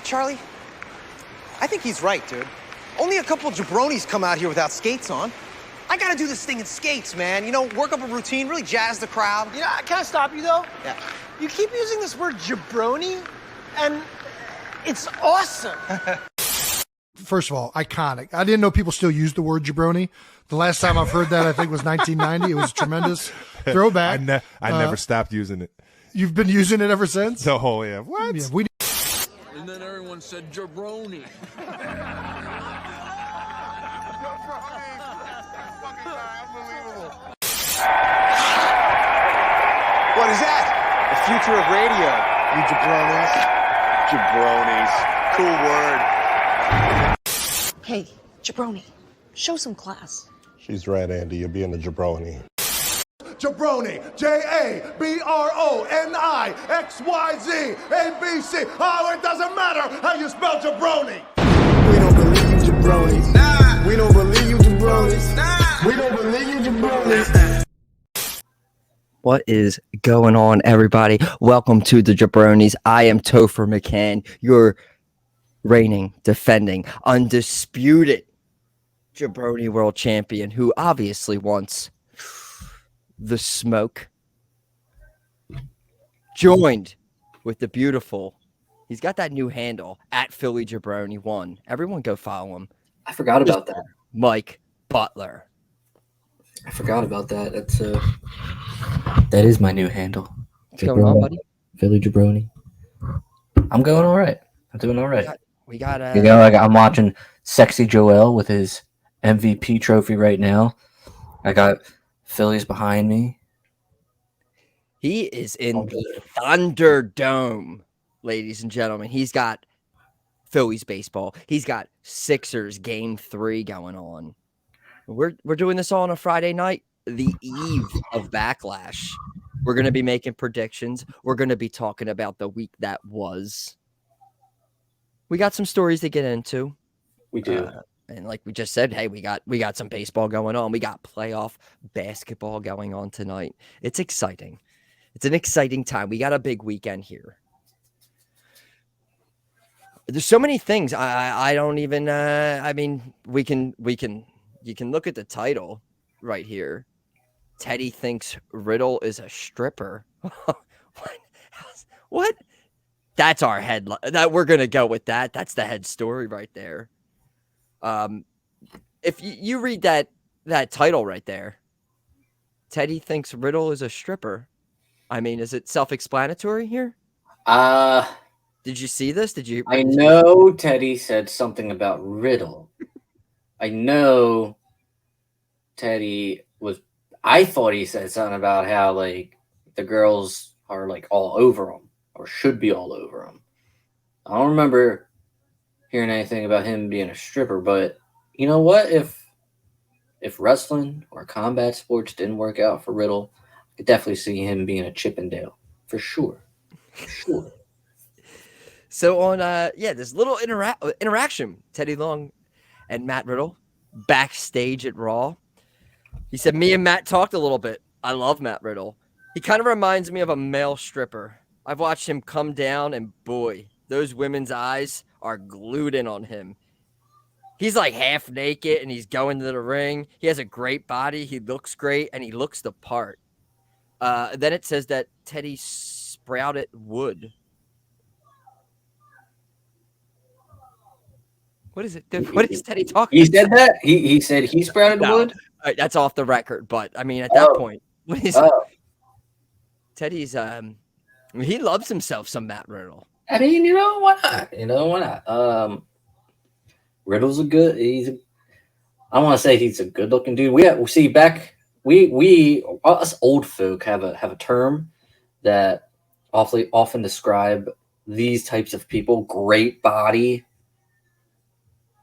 what, Charlie? I think he's right, dude. Only a couple of jabronis come out here without skates on. I gotta do this thing in skates, man. You know, work up a routine, really jazz the crowd. You know, can I stop you, though? Yeah. You keep using this word jabroni, and it's awesome. First of all, iconic. I didn't know people still use the word jabroni. The last time I've heard that, I think, was 1990. It was a tremendous throwback. I never stopped using it. You've been using it ever since? Oh, yeah. What? Yeah, And then everyone said jaBROni. What is that? The future of radio, you jabronis. jaBROnis. Cool word. Hey, jaBROni, show some class. She's right, Andy. You're being a jaBROni. jaBROni, jaBRONI, XYZ, ABC. Oh, it doesn't matter how you spell jaBROni. We don't believe you jabronis. Nah. We don't believe you jabronis. Nah. We don't believe you jabronis. What is going on, everybody? Welcome to the jaBROnis. I am Topher McCann, your reigning, defending, undisputed jaBROni world champion, who obviously wants the smoke. Joined with the beautiful, he's got that new handle, at Philly jaBROni1. Everyone go follow him. I forgot about that. Mike Butler. I forgot about that. That is my new handle. What's going on, buddy? Philly jaBROni. I'm going all right. I'm doing all right. We got I'm watching Sexy Joel with his MVP trophy right now. I got Phillies behind me. He is in the Thunderdome, ladies and gentlemen. He's got Phillies baseball. He's got Sixers Game 3 going on. We're doing this all on a Friday night, the eve of Backlash. We're going to be making predictions. We're going to be talking about the week that was. We got some stories to get into. We do. And like we just said, hey, we got some baseball going on. We got playoff basketball going on tonight. It's exciting. It's an exciting time. We got a big weekend here. There's so many things. I don't even. I mean, we can. You can look at the title right here. Teddy thinks Riddle is a stripper. What? That's our headline. That we're gonna go with that. That's the head story right there. If you read that title right there, Teddy thinks Riddle is a stripper. I mean, is it self-explanatory here? Did you see this? I know Teddy said something about Riddle. I know Teddy was. I thought he said something about how like the girls are like all over him or should be all over him. I don't remember hearing anything about him being a stripper, but you know what? If wrestling or combat sports didn't work out for Riddle, I could definitely see him being a Chippendale for sure. For sure. So on this little interaction, Teddy Long and Matt Riddle backstage at Raw. He said, me and Matt talked a little bit. I love Matt Riddle. He kind of reminds me of a male stripper. I've watched him come down, and boy, those women's eyes are glued in on him. He's like half naked, and he's going to the ring. He has a great body. He looks great, and he looks the part. Then it says that Teddy sprouted wood. What is it? What is Teddy talking about? He said that? He said he sprouted wood? That's off the record, but I mean, at that point, what is Teddy's he loves himself some Matt Riddle. I mean, you know why not? Riddle's I don't want to say he's a good looking dude. We us old folk have a term that often describe these types of people. Great body,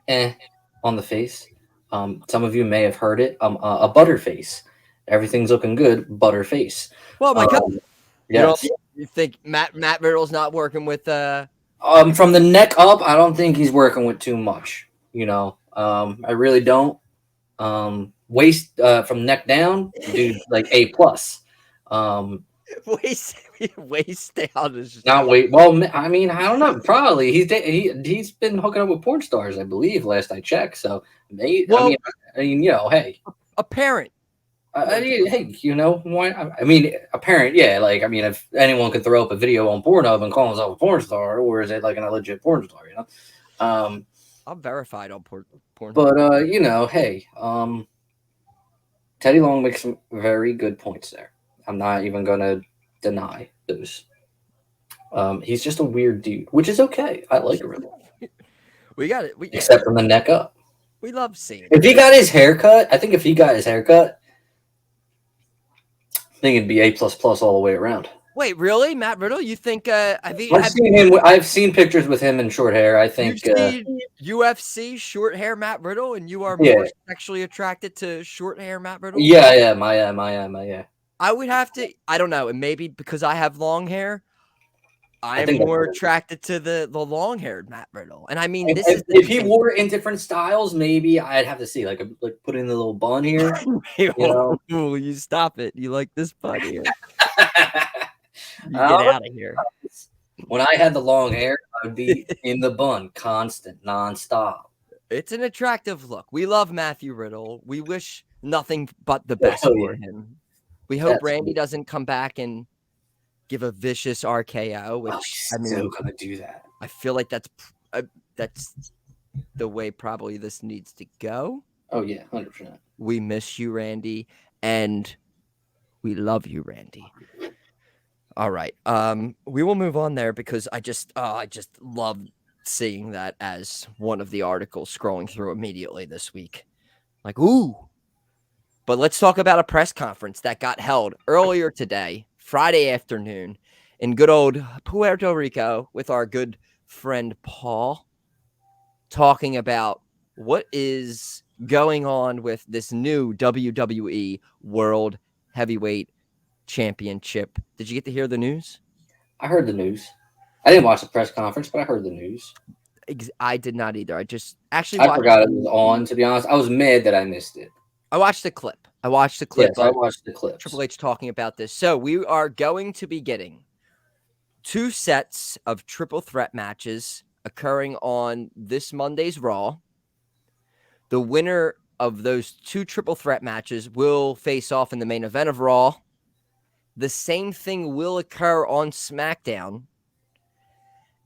on the face. Some of you may have heard it. A butter face. Everything's looking good, butter face. Well, my God. Yes. You think Matt Riddle's not working with from the neck up, I don't think he's working with too much. You know, I really don't. Waist from neck down, dude, like A+. Waist down is just Not wait. Well, I mean, I don't know. Probably he's been hooking up with porn stars, I believe. Last I checked. So maybe. Well, I mean, you know, hey, a parent. hey, you know, why? I mean, a parent, yeah. Like, I mean, if anyone could throw up a video on Pornhub and call himself a porn star, or is it like an legit porn star? You know. I'm verified on porn. But you know, hey, Teddy Long makes some very good points there. I'm not even gonna deny those. He's just a weird dude, which is okay. I like Riddle. We got it. Except from the neck up. We love seeing it. If he got his haircut, I think if he got his haircut, I think it'd be A++ all the way around. Wait, really, Matt Riddle? You think? I've seen pictures with him in short hair. I think you've seen UFC short hair Matt Riddle, and you are more sexually attracted to short hair Matt Riddle. Yeah, I am. I would have to. I don't know, and maybe because I have long hair, I'm more attracted to the long-haired Matt Riddle. And I mean, if he wore it in different styles, maybe I'd have to see, like put in the little bun here. You know? You stop it. You like this bun here. You get out of here. When I had the long hair, I would be in the bun, constant, nonstop. It's an attractive look. We love Matthew Riddle. We wish nothing but the best for him. We hope Randy doesn't come back and give a vicious RKO, which I mean, still gonna do that. I feel like that's the way probably this needs to go. Oh yeah, 100%. We miss you, Randy, and we love you, Randy. All right, we will move on there because I just love seeing that as one of the articles scrolling through immediately this week. Like, ooh. But let's talk about a press conference that got held earlier today, Friday afternoon, in good old Puerto Rico with our good friend Paul, talking about what is going on with this new WWE World Heavyweight Championship. Did you get to hear the news? I heard the news. I didn't watch the press conference, but I heard the news. I did not either. I forgot it was on, to be honest. I was mad that I missed it. I watched the clip. Yes, I watched the clip. Triple Triple H talking about this. So we are going to be getting 2 sets of triple threat matches occurring on this Monday's Raw. The winner of those 2 triple threat matches will face off in the main event of Raw. The same thing will occur on SmackDown.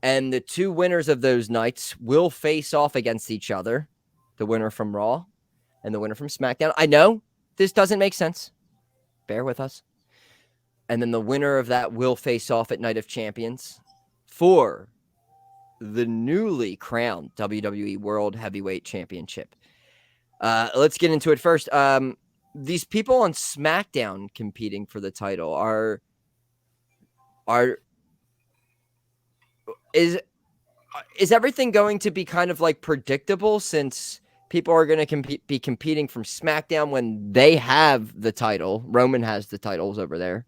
And the 2 winners of those nights will face off against each other. The winner from Raw and the winner from SmackDown. I know this doesn't make sense. Bear with us. And then the winner of that will face off at Night of Champions for the newly crowned WWE World Heavyweight Championship. Let's get into it first. These people on SmackDown competing for the title is everything going to be kind of like predictable, since people are going to be competing from SmackDown when they have the title? Roman has the titles over there.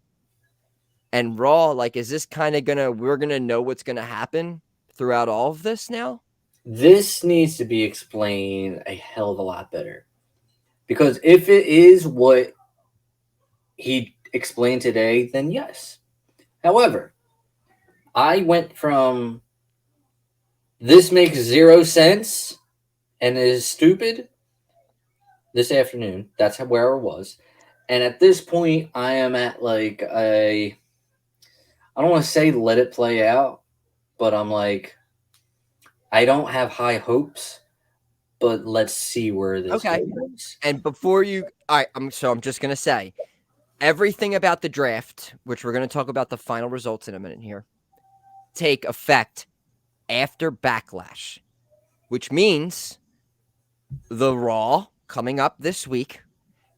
And Raw, like, is this kind of we're going to know what's going to happen throughout all of this now? This needs to be explained a hell of a lot better. Because if it is what he explained today, then yes. However, I went from this makes 0 sense and is stupid this afternoon. That's where I was. And at this point, I am at like I don't want to say let it play out, but I'm like, I don't have high hopes, but let's see where this goes. And before you, all right, I'm just going to say everything about the draft, which we're going to talk about the final results in a minute here, take effect after Backlash, which means the Raw coming up this week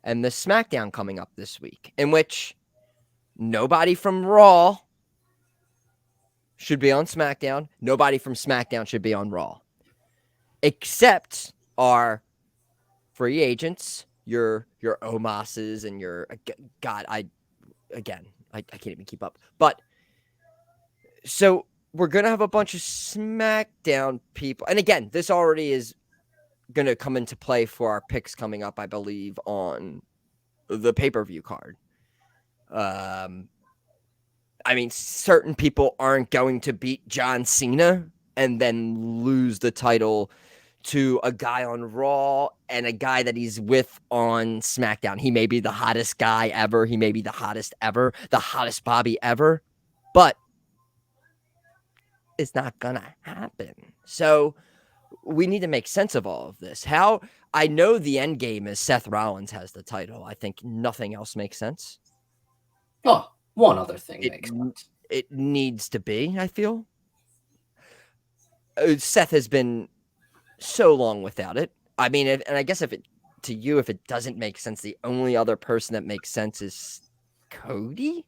and the SmackDown coming up this week, in which nobody from Raw should be on SmackDown. Nobody from SmackDown should be on Raw, except our free agents, your Omos's and your God. I can't even keep up. But so we're gonna have a bunch of SmackDown people, and again, this already is gonna come into play for our picks coming up, I believe, on the pay-per-view card. I mean, certain people aren't going to beat John Cena and then lose the title to a guy on Raw and a guy that he's with on SmackDown. He may be the hottest guy ever. He may be the hottest ever, the hottest Bobby ever, but it's not going to happen. So we need to make sense of all of this. How I know the end game is Seth Rollins has the title. I think nothing else makes sense. Oh, one other thing makes sense. It needs to be, I feel. Seth has been so long without it. I mean, and I guess if it doesn't make sense, the only other person that makes sense is Cody.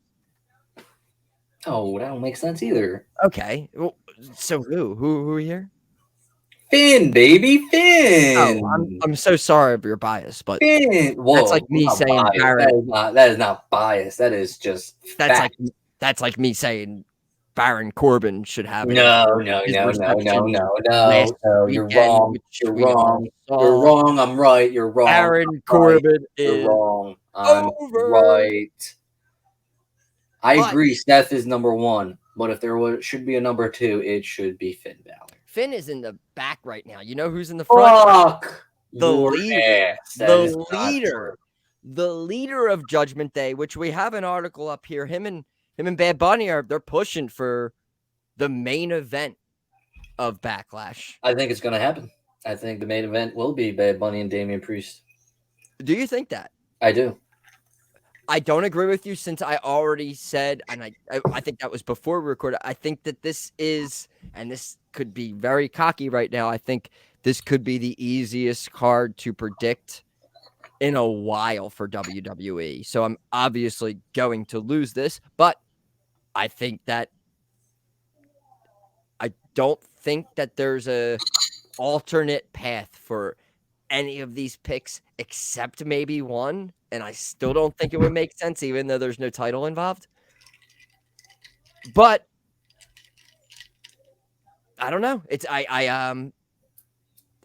Oh, that don't make sense either. Okay. Well, so who are here? Finn, baby, Finn. Oh, I'm so sorry of your bias, but Finn. Whoa, that's like me saying Baron. That is not bias. That is just fact. That's like me saying Baron Corbin should have it. No. You're wrong. You're wrong. You're wrong. I'm right. You're wrong. Baron Corbin is wrong. I'm right. I agree. Seth is number one, but if there should be a number two, it should be Finn Balor. Finn is in the back right now. You know who's in the front? Fuck the leader. The leader of Judgment Day, which we have an article up here. Him and Bad Bunny they're pushing for the main event of Backlash. I think it's going to happen. I think the main event will be Bad Bunny and Damian Priest. Do you think that? I do. I don't agree with you since I already said, and I think that was before we recorded. I think that this is, and this could be very cocky right now. I think this could be the easiest card to predict in a while for WWE. So I'm obviously going to lose this, but I don't think that there's a alternate path for any of these picks except maybe one. And I still don't think it would make sense, even though there's no title involved. But I don't know.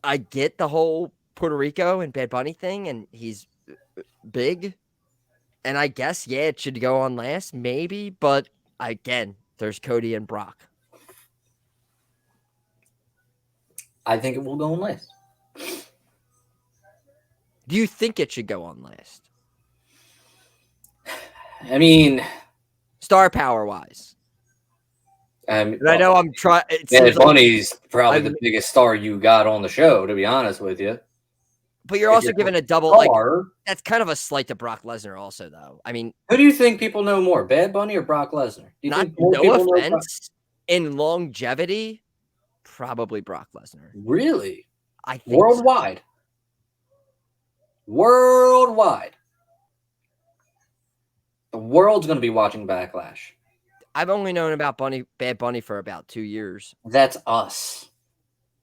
I get the whole Puerto Rico and Bad Bunny thing, and he's big. And I guess, yeah, it should go on last, maybe. But again, there's Cody and Brock. I think it will go on last. Do you think it should go on last? I mean, star power wise. I know I'm trying. Bad Bunny's probably the biggest star you got on the show, to be honest with you. But you're also giving a double. Like, that's kind of a slight to Brock Lesnar, also, though. I mean, who do you think people know more, Bad Bunny or Brock Lesnar? No offense, in longevity, probably Brock Lesnar. Really? I think worldwide. So. Worldwide. The world's going to be watching Backlash. I've only known about Bad Bunny for about 2 years. That's us.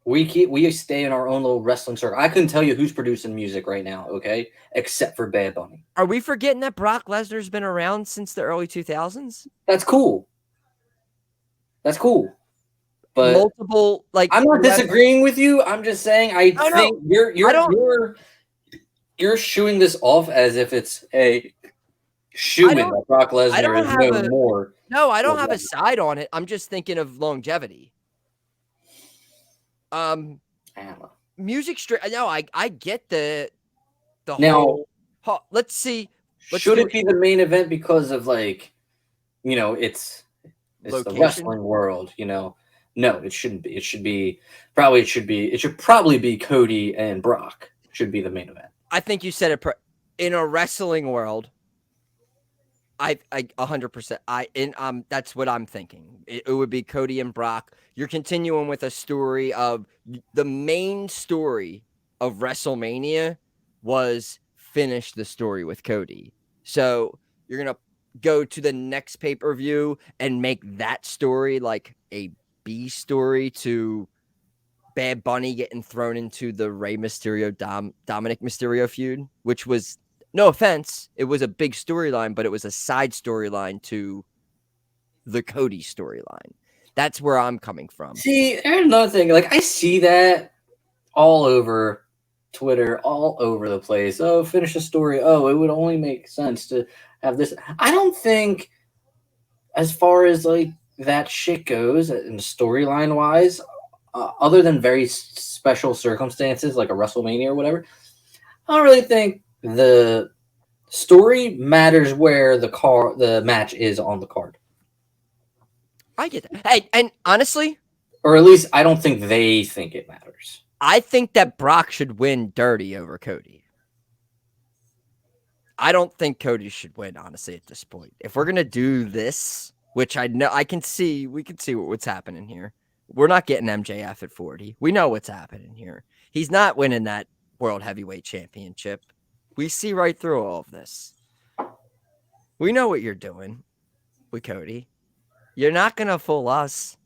We stay in our own little wrestling circle. I couldn't tell you who's producing music right now, okay? Except for Bad Bunny. Are we forgetting that Brock Lesnar's been around since the early 2000s? That's cool. That's cool. But multiple, like, I'm not disagreeing with you. I'm just saying I think you're shooing this off as if it's a shoo-in that Brock Lesnar is no more. No, I don't have a side on it. I'm just thinking of longevity. Music straight. No, I get the now, whole. Let's see. Should it be the main event because of, like, you know, it's the wrestling world, you know? No, it shouldn't be. It should probably be Cody and Brock should be the main event. I think you said it in a wrestling world. I 100%. That's what I'm thinking. It would be Cody and Brock. You're continuing with a story of the main story of WrestleMania was finish the story with Cody. So you're gonna go to the next pay-per-view and make that story like a B story to Bad Bunny getting thrown into the Rey Mysterio Dominic Mysterio feud, which was, no offense, it was a big storyline, but it was a side storyline to the Cody storyline. That's where I'm coming from. See, there's another thing. Like, I see that all over Twitter, all over the place. Oh, finish the story. Oh, it would only make sense to have this. I don't think as far as like that shit goes, and storyline wise, other than very special circumstances like a WrestleMania or whatever, I don't really think the story matters where the match is on the card. I get that. Hey, and honestly, or at least I don't think they think it matters. I think that Brock should win dirty over Cody. I don't think Cody should win, honestly, at this point. If we're gonna do this, which I know we can see what's happening here. We're not getting MJF at 40. We know what's happening here. He's not winning that World Heavyweight Championship. We see right through all of this. We know what you're doing with Cody. You're not gonna fool us.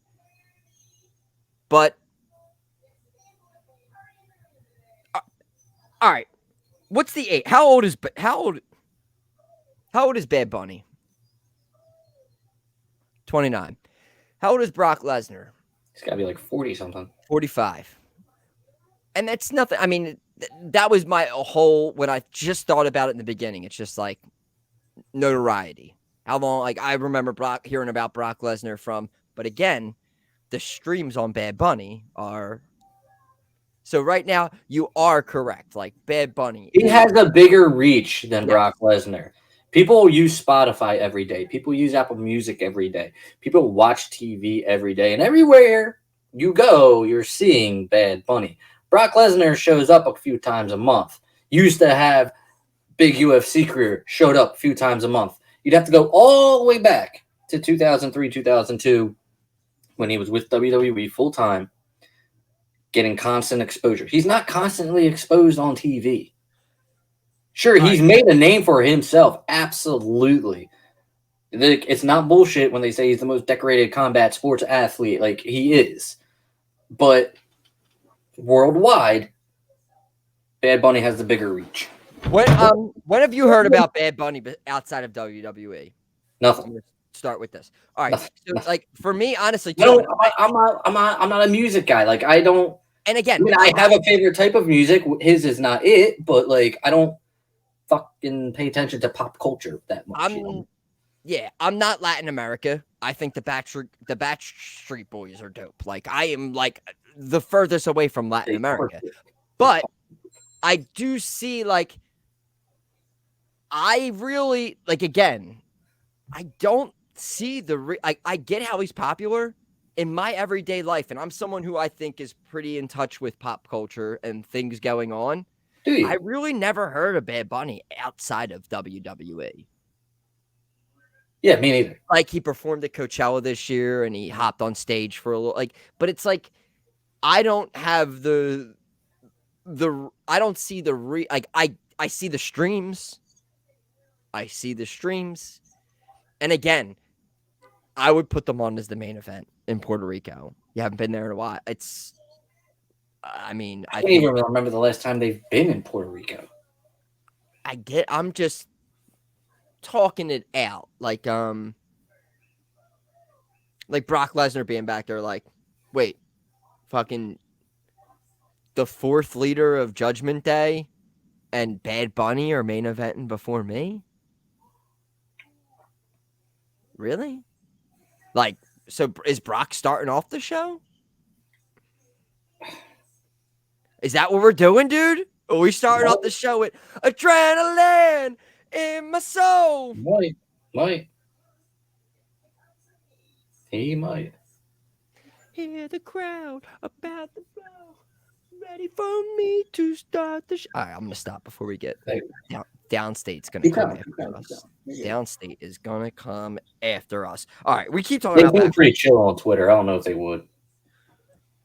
But all right. What's the age? How old is Bad Bunny? 29. How old is Brock Lesnar? He's got to be like 40 something. 45. And that's nothing. I mean, that was my whole, when I just thought about it in the beginning, it's just like notoriety. How long, like I remember hearing about Brock Lesnar from, but again, the streams on Bad Bunny are, so right now you are correct. Like Bad Bunny. He has a bigger reach than Brock Lesnar. People use Spotify every day. People use Apple Music every day. People watch TV every day. And everywhere you go, you're seeing Bad Bunny. Brock Lesnar shows up a few times a month. Used to have big UFC career, showed up a few times a month. You'd have to go all the way back to 2003, 2002, when he was with WWE full-time, getting constant exposure. He's not constantly exposed on TV. Sure, he's made a name for himself. Absolutely. It's not bullshit when they say he's the most decorated combat sports athlete. Like, he is. But worldwide, Bad Bunny has the bigger reach. When have you heard about Bad Bunny outside of WWE? Nothing. I'm gonna start with this. All right. So, like, for me, honestly, I'm not a music guy. Like, I don't. And again, I have a favorite type of music. His is not it, but like, I don't fucking pay attention to pop culture that much. I'm not Latin America. I think the Backstreet Boys are dope. Like, I am like the furthest away from Latin America. But I do see, like, I really, like, again, I don't see I get how he's popular in my everyday life. And I'm someone who I think is pretty in touch with pop culture and things going on. I really never heard of Bad Bunny outside of WWE. Yeah, me neither. Like, he performed at Coachella this year and he hopped on stage for a little, like, but it's like, I don't have I don't see I see the streams. I see the streams. And again, I would put them on as the main event in Puerto Rico. You haven't been there in a while. I can't even remember the last time they've been in Puerto Rico. I'm just talking it out. Like Brock Lesnar being back there, like, wait, fucking the fourth leader of Judgment Day and Bad Bunny are main eventing before me? Really? Like, so is Brock starting off the show? Is that what we're doing, dude? Are we starting off the show with adrenaline in my soul? Might. He might. Hear the crowd about the flow. Ready for me to start the show. All right, I'm going to stop before we get Downstate's going to come after us. Downstate is going to come after us. All right, we keep talking about that. They've been pretty chill on Twitter. I don't know if they would.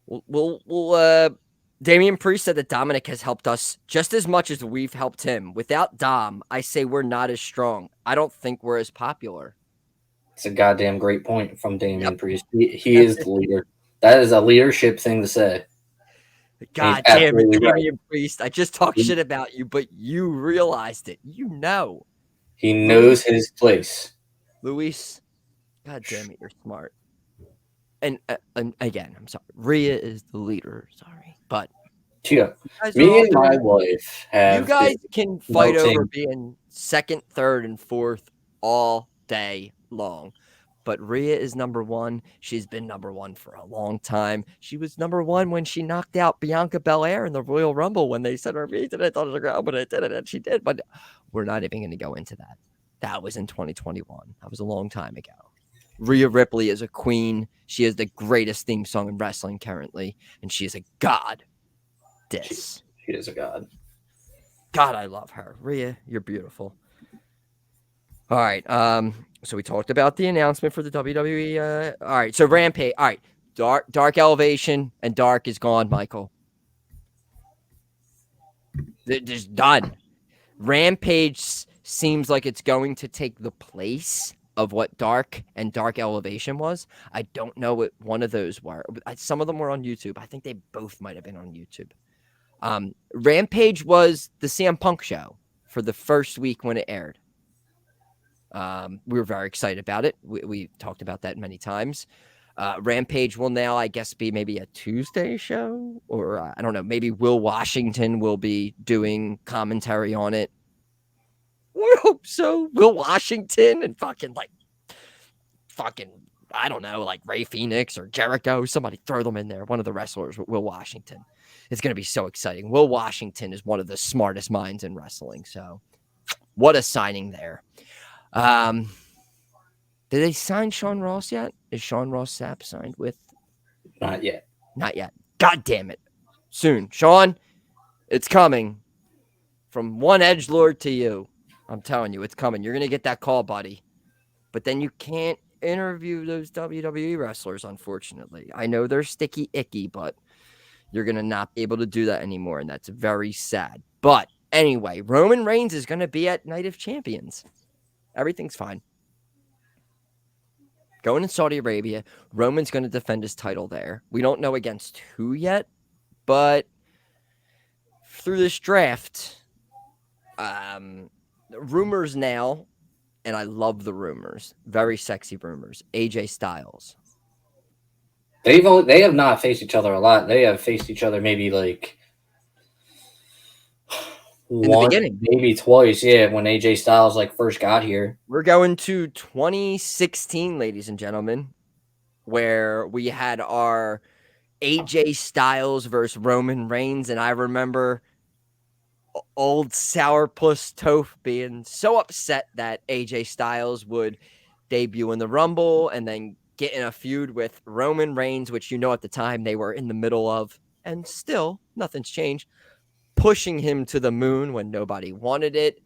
We'll Damian Priest said that Dominic has helped us just as much as we've helped him. Without Dom, I say we're not as strong. I don't think we're as popular. It's a goddamn great point from Damian Priest. He is the leader. That is a leadership thing to say. God damn it, Damian Priest. I just talked shit about you, but you realized it. You know. He knows his place. Luis, God damn it, you're smart. And again, I'm sorry. Rhea is the leader. Sorry. But yeah, me and my wife have. You guys can fight over being second, third, and fourth all day long. but Rhea is number one. She's been number one for a long time. She was number one when she knocked out Bianca Belair in the Royal Rumble when they said her feet and I thought it was a ground, but it did it, and she did. But we're not even going to go into that. That was in 2021. That was a long time ago. Rhea Ripley is a queen. She is the greatest theme song in wrestling currently, and she is a god. She is a god. God, I love her. Rhea, you're beautiful. All right. So we talked about the announcement for the WWE. All right. So Rampage. All right. Dark Elevation and Dark is gone, Michael. They're just done. Rampage seems like it's going to take the place of what Dark and Dark Elevation was. I don't know what one of those were. Some of them were on YouTube. I think they both might have been on YouTube. Rampage was the CM Punk show for the first week when it aired. We were very excited about it. We talked about that many times. Rampage will now, I guess, be maybe a Tuesday show, or I don't know. Maybe Will Washington will be doing commentary on it. I hope so. Will Washington and fucking, I don't know, like Ray Phoenix or Jericho. Somebody throw them in there. One of the wrestlers with Will Washington. It's going to be so exciting. Will Washington is one of the smartest minds in wrestling. So what a signing there. Did they sign Sean Ross yet? Is Sean Ross Sapp signed with? Not yet. Not yet. God damn it. Soon. Sean, it's coming. From one edgelord to you. I'm telling you, it's coming. You're going to get that call, buddy. But then you can't interview those WWE wrestlers, unfortunately. I know they're sticky icky, but you're going to not be able to do that anymore, and that's very sad. But anyway, Roman Reigns is going to be at Night of Champions. Everything's fine. Going in Saudi Arabia, Roman's going to defend his title there. We don't know against who yet, but through this draft, rumors now, and I love the rumors, very sexy rumors, AJ Styles. They have not faced each other a lot. They have faced each other maybe like once, maybe twice. Yeah, when AJ Styles first got here. We're going to 2016, ladies and gentlemen, where we had our AJ Styles versus Roman Reigns, and I remember old Sourpuss Toph being so upset that AJ Styles would debut in the Rumble and then get in a feud with Roman Reigns, which at the time they were in the middle of, and still nothing's changed, pushing him to the moon when nobody wanted it.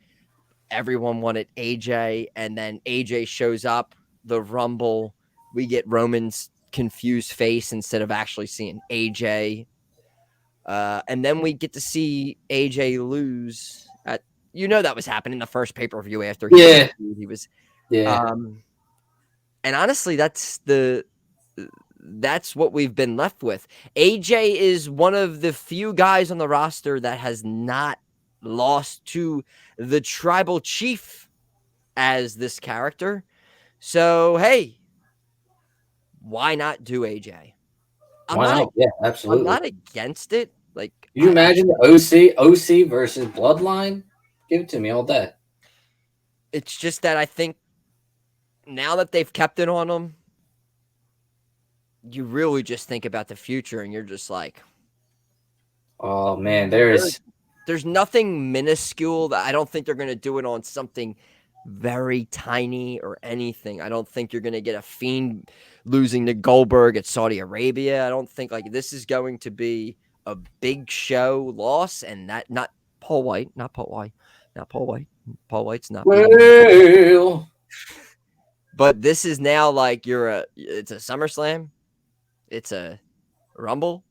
Everyone wanted AJ, and then AJ shows up, the Rumble, we get Roman's confused face instead of actually seeing AJ. And then we get to see AJ lose at, that was happening the first pay-per-view after he was. Yeah. And honestly, that's what we've been left with. AJ is one of the few guys on the roster that has not lost to the tribal chief as this character. So, hey, why not do AJ? Yeah, absolutely. I'm not against it. Can you imagine the OC versus Bloodline? Give it to me all day. It's just that I think now that they've kept it on them, you really just think about the future, and you're just like, oh man, there's nothing minuscule that I don't think they're going to do it on something very tiny or anything. I don't think you're going to get a Fiend losing to Goldberg at Saudi Arabia. I don't think this is going to be a big show loss, and that not Paul White. Paul White's not. Well. But this is now it's a SummerSlam, it's a Rumble,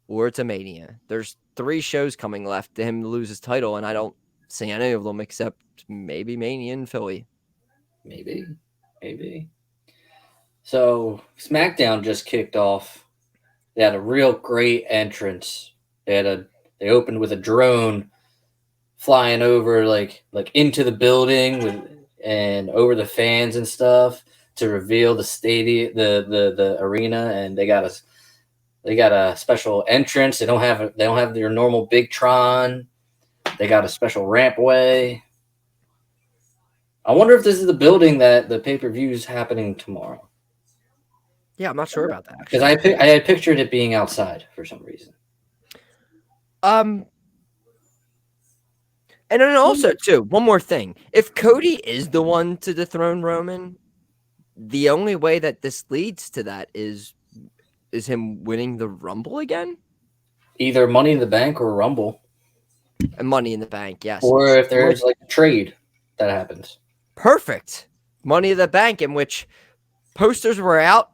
or it's a Mania. There's 3 shows coming left to him to lose his title, and I don't see any of them except maybe Mania in Philly. Maybe. So SmackDown just kicked off. They had a real great entrance. They opened with a drone flying over into the building and over the fans and stuff to reveal the stadium, the arena, and they got a special entrance. They don't have your normal big Tron. They got a special rampway. I wonder if this is the building that the pay-per-view is happening tomorrow. Yeah, I'm not sure about that Because actually. I had pictured it being outside for some reason. And then also too, one more thing. If Cody is the one to dethrone Roman, the only way that this leads to that is him winning the Rumble again? Either Money in the Bank or Rumble. And Money in the Bank, yes. Or if there's like a trade that happens. Perfect. Money in the Bank, in which posters were out.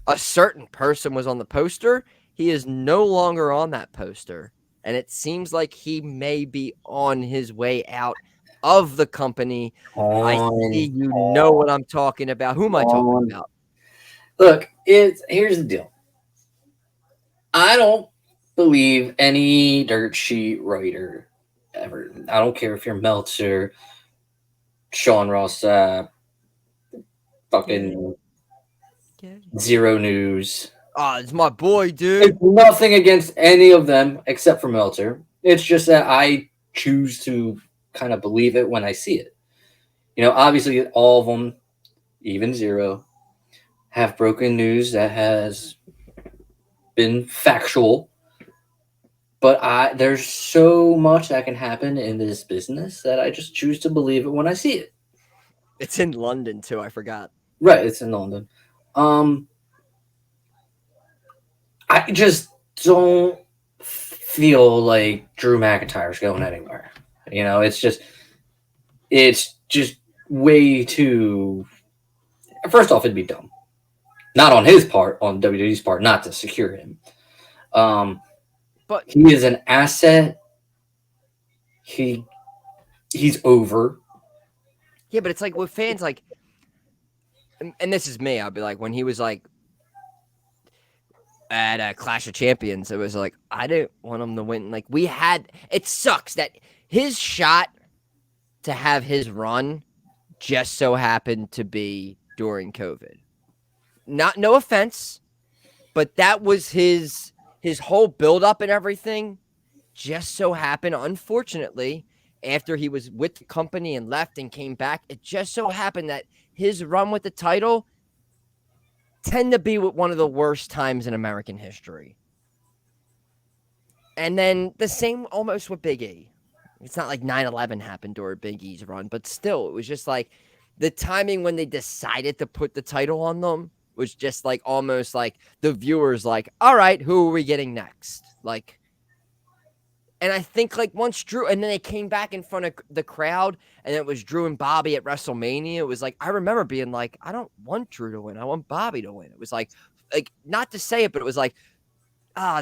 A certain person was on the poster. He is no longer on that poster. And it seems like he may be on his way out of the company. I see you know what I'm talking about. Who am I talking about? Look, here's the deal. I don't believe any dirt sheet writer ever. I don't care if you're Meltzer, Sean Ross, fucking Zero News. It's my boy, dude. It's nothing against any of them except for Meltzer. It's just that I choose to kind of believe it when I see it. You know, obviously all of them, even Zero, have broken news that has been factual. But there's so much that can happen in this business that I just choose to believe it when I see it. It's in London too, I forgot. Right, it's in London. I just don't feel like Drew McIntyre's going anywhere. You know, it's just way too. First off, it'd be dumb. Not on his part, on WWE's part, not to secure him. But he is an asset. He's over. Yeah, but it's like with fans, like, and this is me. I'll be like, when he was like at a Clash of Champions, it was like, I didn't want him to win. Like, it sucks that his shot to have his run just so happened to be during COVID. No offense, but that was his whole build-up and everything just so happened, unfortunately, after he was with the company and left and came back, it just so happened that his run with the title tend to be one of the worst times in American history. And then the same almost with Big E. It's not like 9/11 happened during Big E's run, but still, it was just like the timing when they decided to put the title on them was just like almost like the viewers like, all right, who are we getting next? Like, and I think like once Drew, and then they came back in front of the crowd and it was Drew and Bobby at WrestleMania. It was like, I remember being like, I don't want Drew to win. I want Bobby to win. It was like not to say it, but it was like,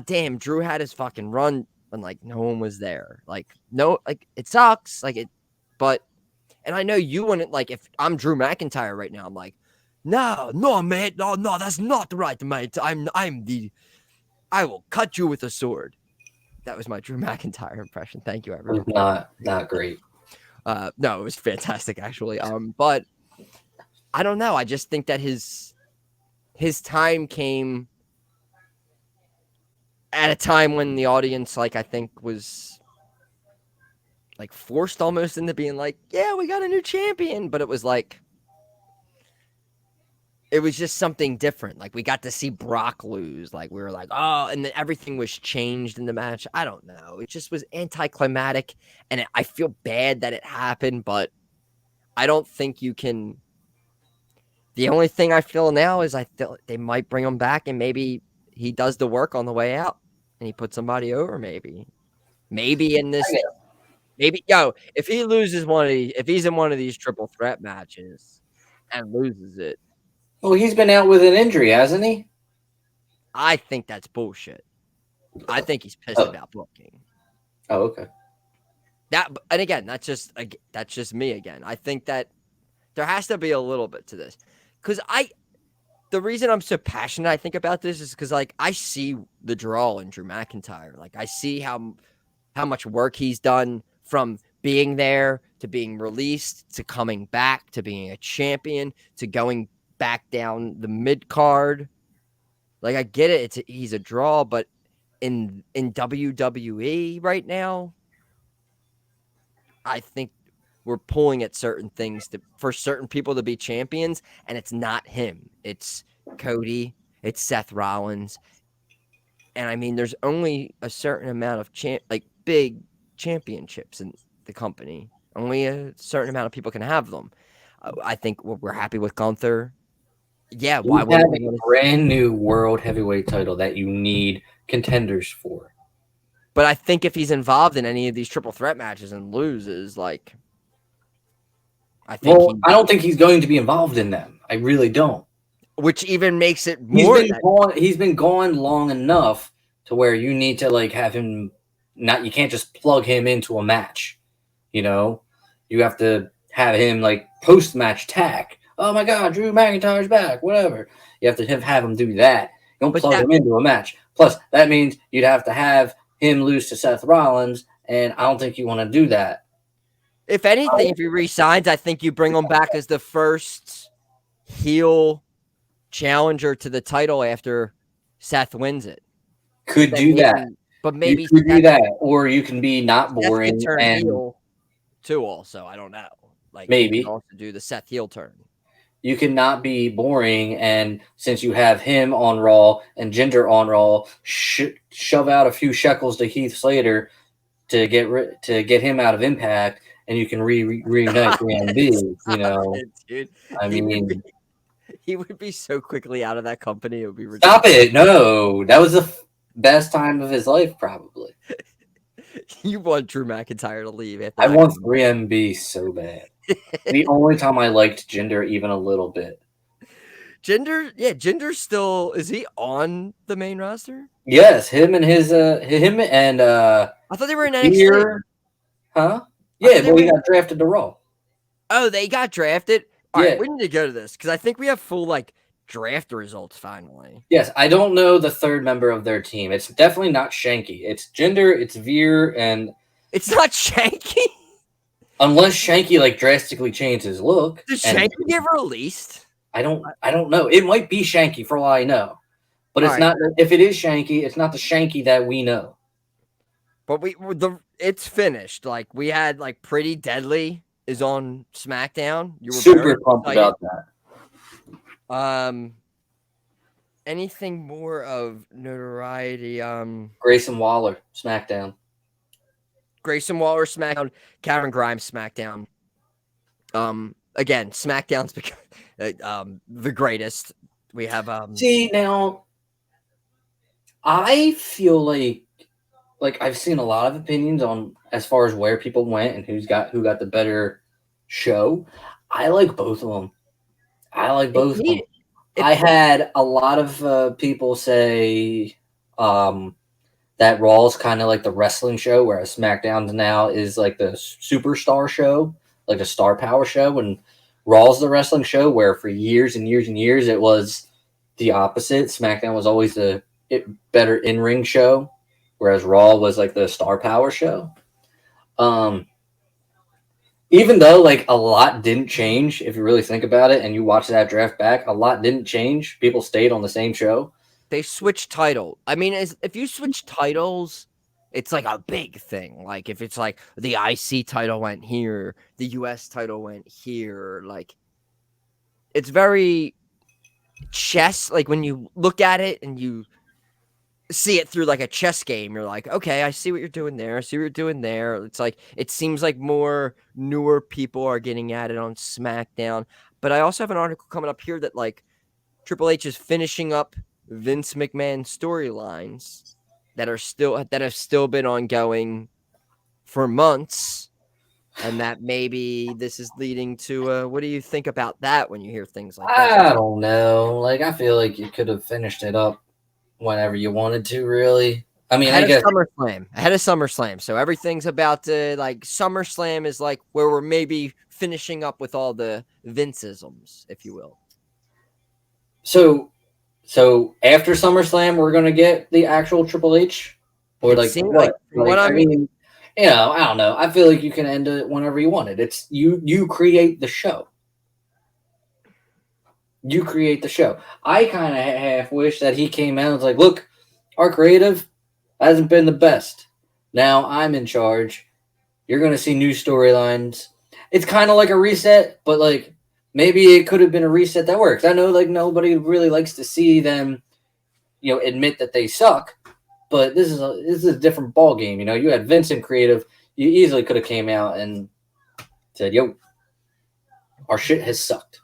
damn, Drew had his fucking run and like no one was there. Like, no, like it sucks. Like it, but, and I know you wouldn't like, if I'm Drew McIntyre right now, I'm like, no, mate. No, that's not right, mate. I will cut you with a sword. That was my Drew McIntyre impression. Thank you, everyone. Not great. No, it was fantastic, actually. But I don't know. I just think that his time came at a time when the audience, like, I think was like forced almost into being like, yeah, we got a new champion. But it was like, it was just something different. Like, we got to see Brock lose. Like, we were like, oh, and then everything was changed in the match. I don't know. It just was anticlimactic, and I feel bad that it happened, but I don't think you can. The only thing I feel now is I feel they might bring him back, and maybe he does the work on the way out, and he puts somebody over, maybe in this. Maybe, if he loses if he's in one of these triple threat matches and loses it. Well, he's been out with an injury, hasn't he? I think that's bullshit. I think he's pissed about booking. Oh, okay. And again, that's just me again. I think that there has to be a little bit to this. Because the reason I'm so passionate, I think, about this is because, like, I see the draw in Drew McIntyre. Like, I see how much work he's done from being there to being released to coming back to being a champion to going back down the mid card. Like, I get it. He's a draw, but in WWE right now, I think we're pulling at certain things for certain people to be champions, and it's not him. It's Cody. It's Seth Rollins. And I mean, there's only a certain amount of big championships in the company. Only a certain amount of people can have them. I think we're happy with Gunther. Yeah, why You have wouldn't we? a brand new world heavyweight title that you need contenders for. But I think if he's involved in any of these triple threat matches and loses, like, I think I don't think he's going to be involved in them. I really don't. Which even makes it more. He's been gone long enough to where you need to like have him. You can't just plug him into a match. You know, you have to have him like post match tag. Oh my God, Drew McIntyre's back. Whatever. You have to have him do that. You don't plug him into a match. Plus, that means you'd have to have him lose to Seth Rollins, and I don't think you want to do that. If anything, if he resigns, I think you bring him back as the first heel challenger to the title after Seth wins it. Could do that. But maybe you could do that, or you can be not boring turn and heel too. Also, I don't know. Like maybe you can also do the Seth heel turn. You can not be boring, and since you have him on Raw and Jinder on Raw, shove out a few shekels to Heath Slater to get him out of Impact, and you can reunite MB. You know, dude, I mean, he would be so quickly out of that company. It would be ridiculous. Stop it! No, that was the best time of his life, probably. You want Drew McIntyre to leave? I want 3MB so bad. The only time I liked Jinder even a little bit. Jinder still is he on the main roster? Yes, him and I thought they were in NXT. Huh? Yeah, but he got drafted to Raw. Oh, they got drafted? All yeah. right, we need to go to this because I think we have full like draft results finally. Yes, I don't know the third member of their team. It's definitely not Shanky. It's Jinder, it's Veer, and it's not Shanky. Unless Shanky like drastically changed his look. Did Shanky get released? I don't know. It might be Shanky for all I know. But it's not. If it is Shanky, it's not the Shanky that we know. But it's finished. Like we had like Pretty Deadly is on SmackDown. You were super pumped about that. Anything more of notoriety? Grayson Waller, SmackDown. Grayson Waller, SmackDown. Cameron Grimes, SmackDown. Again, SmackDown's become the greatest. We have See now, I feel like I've seen a lot of opinions on as far as where people went and who got the better show. I like both of them. I had a lot of people say that Raw's kind of like the wrestling show, whereas SmackDown now is like the superstar show, like the star power show, and Raw's the wrestling show, where for years and years and years it was the opposite. SmackDown was always the better in-ring show, whereas Raw was like the star power show. Even though like a lot didn't change, if you really think about it and you watch that draft back, a lot didn't change. People stayed on the same show. They switched title. I mean, if you switch titles, it's like a big thing. Like if it's like the IC title went here, the US title went here, like it's very chess. Like when you look at it and you see it through like a chess game, you're like, okay, I see what you're doing there. I see what you're doing there. It's like, it seems like more newer people are getting at it on SmackDown. But I also have an article coming up here that like Triple H is finishing up Vince McMahon storylines that have still been ongoing for months, and that maybe this is leading to what do you think about that when you hear things like that? I don't know. Like I feel like you could have finished it up whenever you wanted to, really. I mean, I guess ahead of SummerSlam. So everything's about to like SummerSlam is like where we're maybe finishing up with all the Vince-isms, if you will. So after SummerSlam, we're gonna get the actual Triple H, or like what? I mean, you know, I don't know. I feel like you can end it whenever you want it. It's you create the show. You create the show. I kind of half wish that he came out and was like, look, our creative hasn't been the best. Now I'm in charge. You're going to see new storylines. it's kind of like a reset, but like maybe it could have been a reset that works. I know like nobody really likes to see them, admit that they suck, but this is a different ball game. You had Vincent creative. You easily could have came out and said, "Yo, our shit has sucked.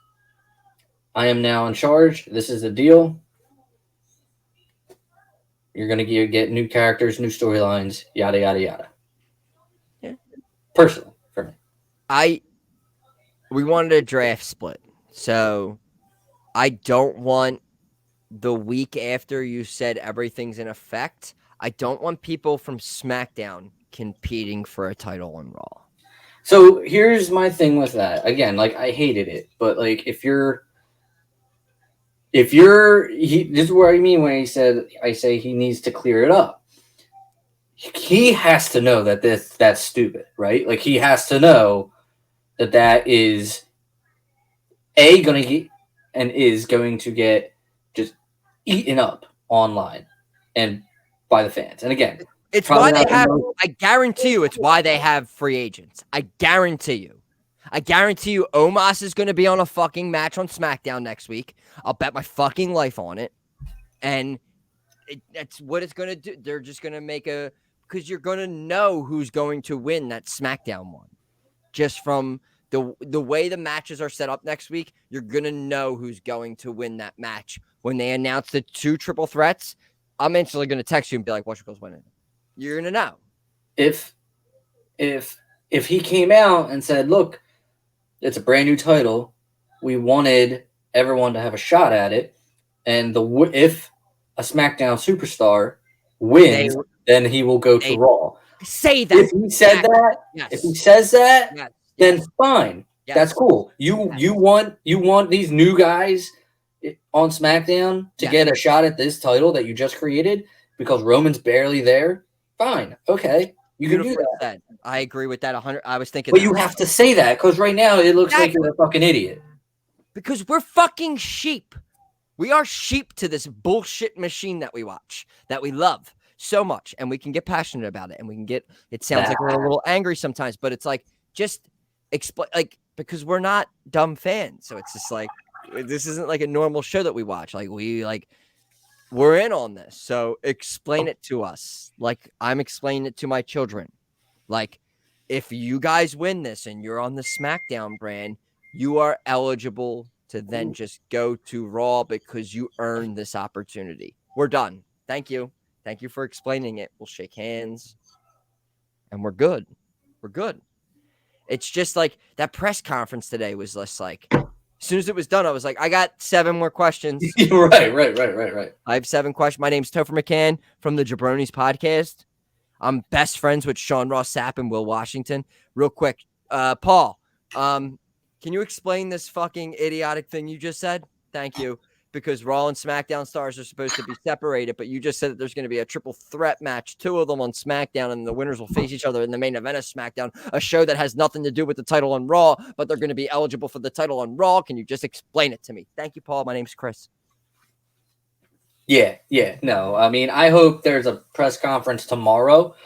I am now in charge. This is the deal. You're gonna get new characters, new storylines, yada yada yada." Yeah. Personally, for me, we wanted a draft split, so I don't want the week after you said everything's in effect. I don't want people from SmackDown competing for a title on Raw. So here's my thing with that. Again, like I hated it, but like if you're this is what I mean when I say he needs to clear it up. He has to know that that's stupid, right? Like he has to know that is going to get just eaten up online and by the fans. And again, it's why they have. I guarantee you, it's why they have free agents. I guarantee you. Omos is going to be on a fucking match on SmackDown next week. I'll bet my fucking life on it. And that's what it's going to do. They're just going to because you're going to know who's going to win that SmackDown one. Just from the way the matches are set up next week, you're going to know who's going to win that match. When they announce the 2 triple threats, I'm instantly going to text you and be like, "What's winning?" You're going to know. If he came out and said, "Look, it's a brand new title. We wanted everyone to have a shot at it. And if a SmackDown superstar wins, then he will go to Raw." Say that. If he said that, yes. If he says that, yes. then fine. Yes. That's cool. You want these new guys on SmackDown to get a shot at this title that you just created because Roman's barely there? Fine. Okay. You can do that. I agree with that 100. I was thinking, but you have to say that because right now it looks like you're a fucking idiot. Because we're fucking sheep. We are sheep to this bullshit machine that we watch, that we love so much, and we can get passionate about it, and we can get. It sounds like we're a little angry sometimes, but it's like just explain, like because we're not dumb fans, so it's just like this isn't like a normal show that we watch. Like we're in on this, so explain it to us. Like I'm explaining it to my children. Like if you guys win this and you're on the SmackDown brand, you are eligible to then just go to Raw because you earned this opportunity. We're done. Thank you. Thank you for explaining it. We'll shake hands and we're good. We're good. It's just like that press conference today was just like, as soon as it was done, I was like, I got 7 more questions. Right. I have 7 questions. My name's Topher McCann from the jaBROnis podcast. I'm best friends with Sean Ross Sapp and Will Washington. Real quick, Paul, can you explain this fucking idiotic thing you just said? Thank you. Because Raw and SmackDown stars are supposed to be separated, but you just said that there's going to be a triple threat match, 2 of them on SmackDown, and the winners will face each other in the main event of SmackDown, a show that has nothing to do with the title on Raw, but they're going to be eligible for the title on Raw. Can you just explain it to me? Thank you, Paul. My name's Chris. Yeah. No, I mean, I hope there's a press conference tomorrow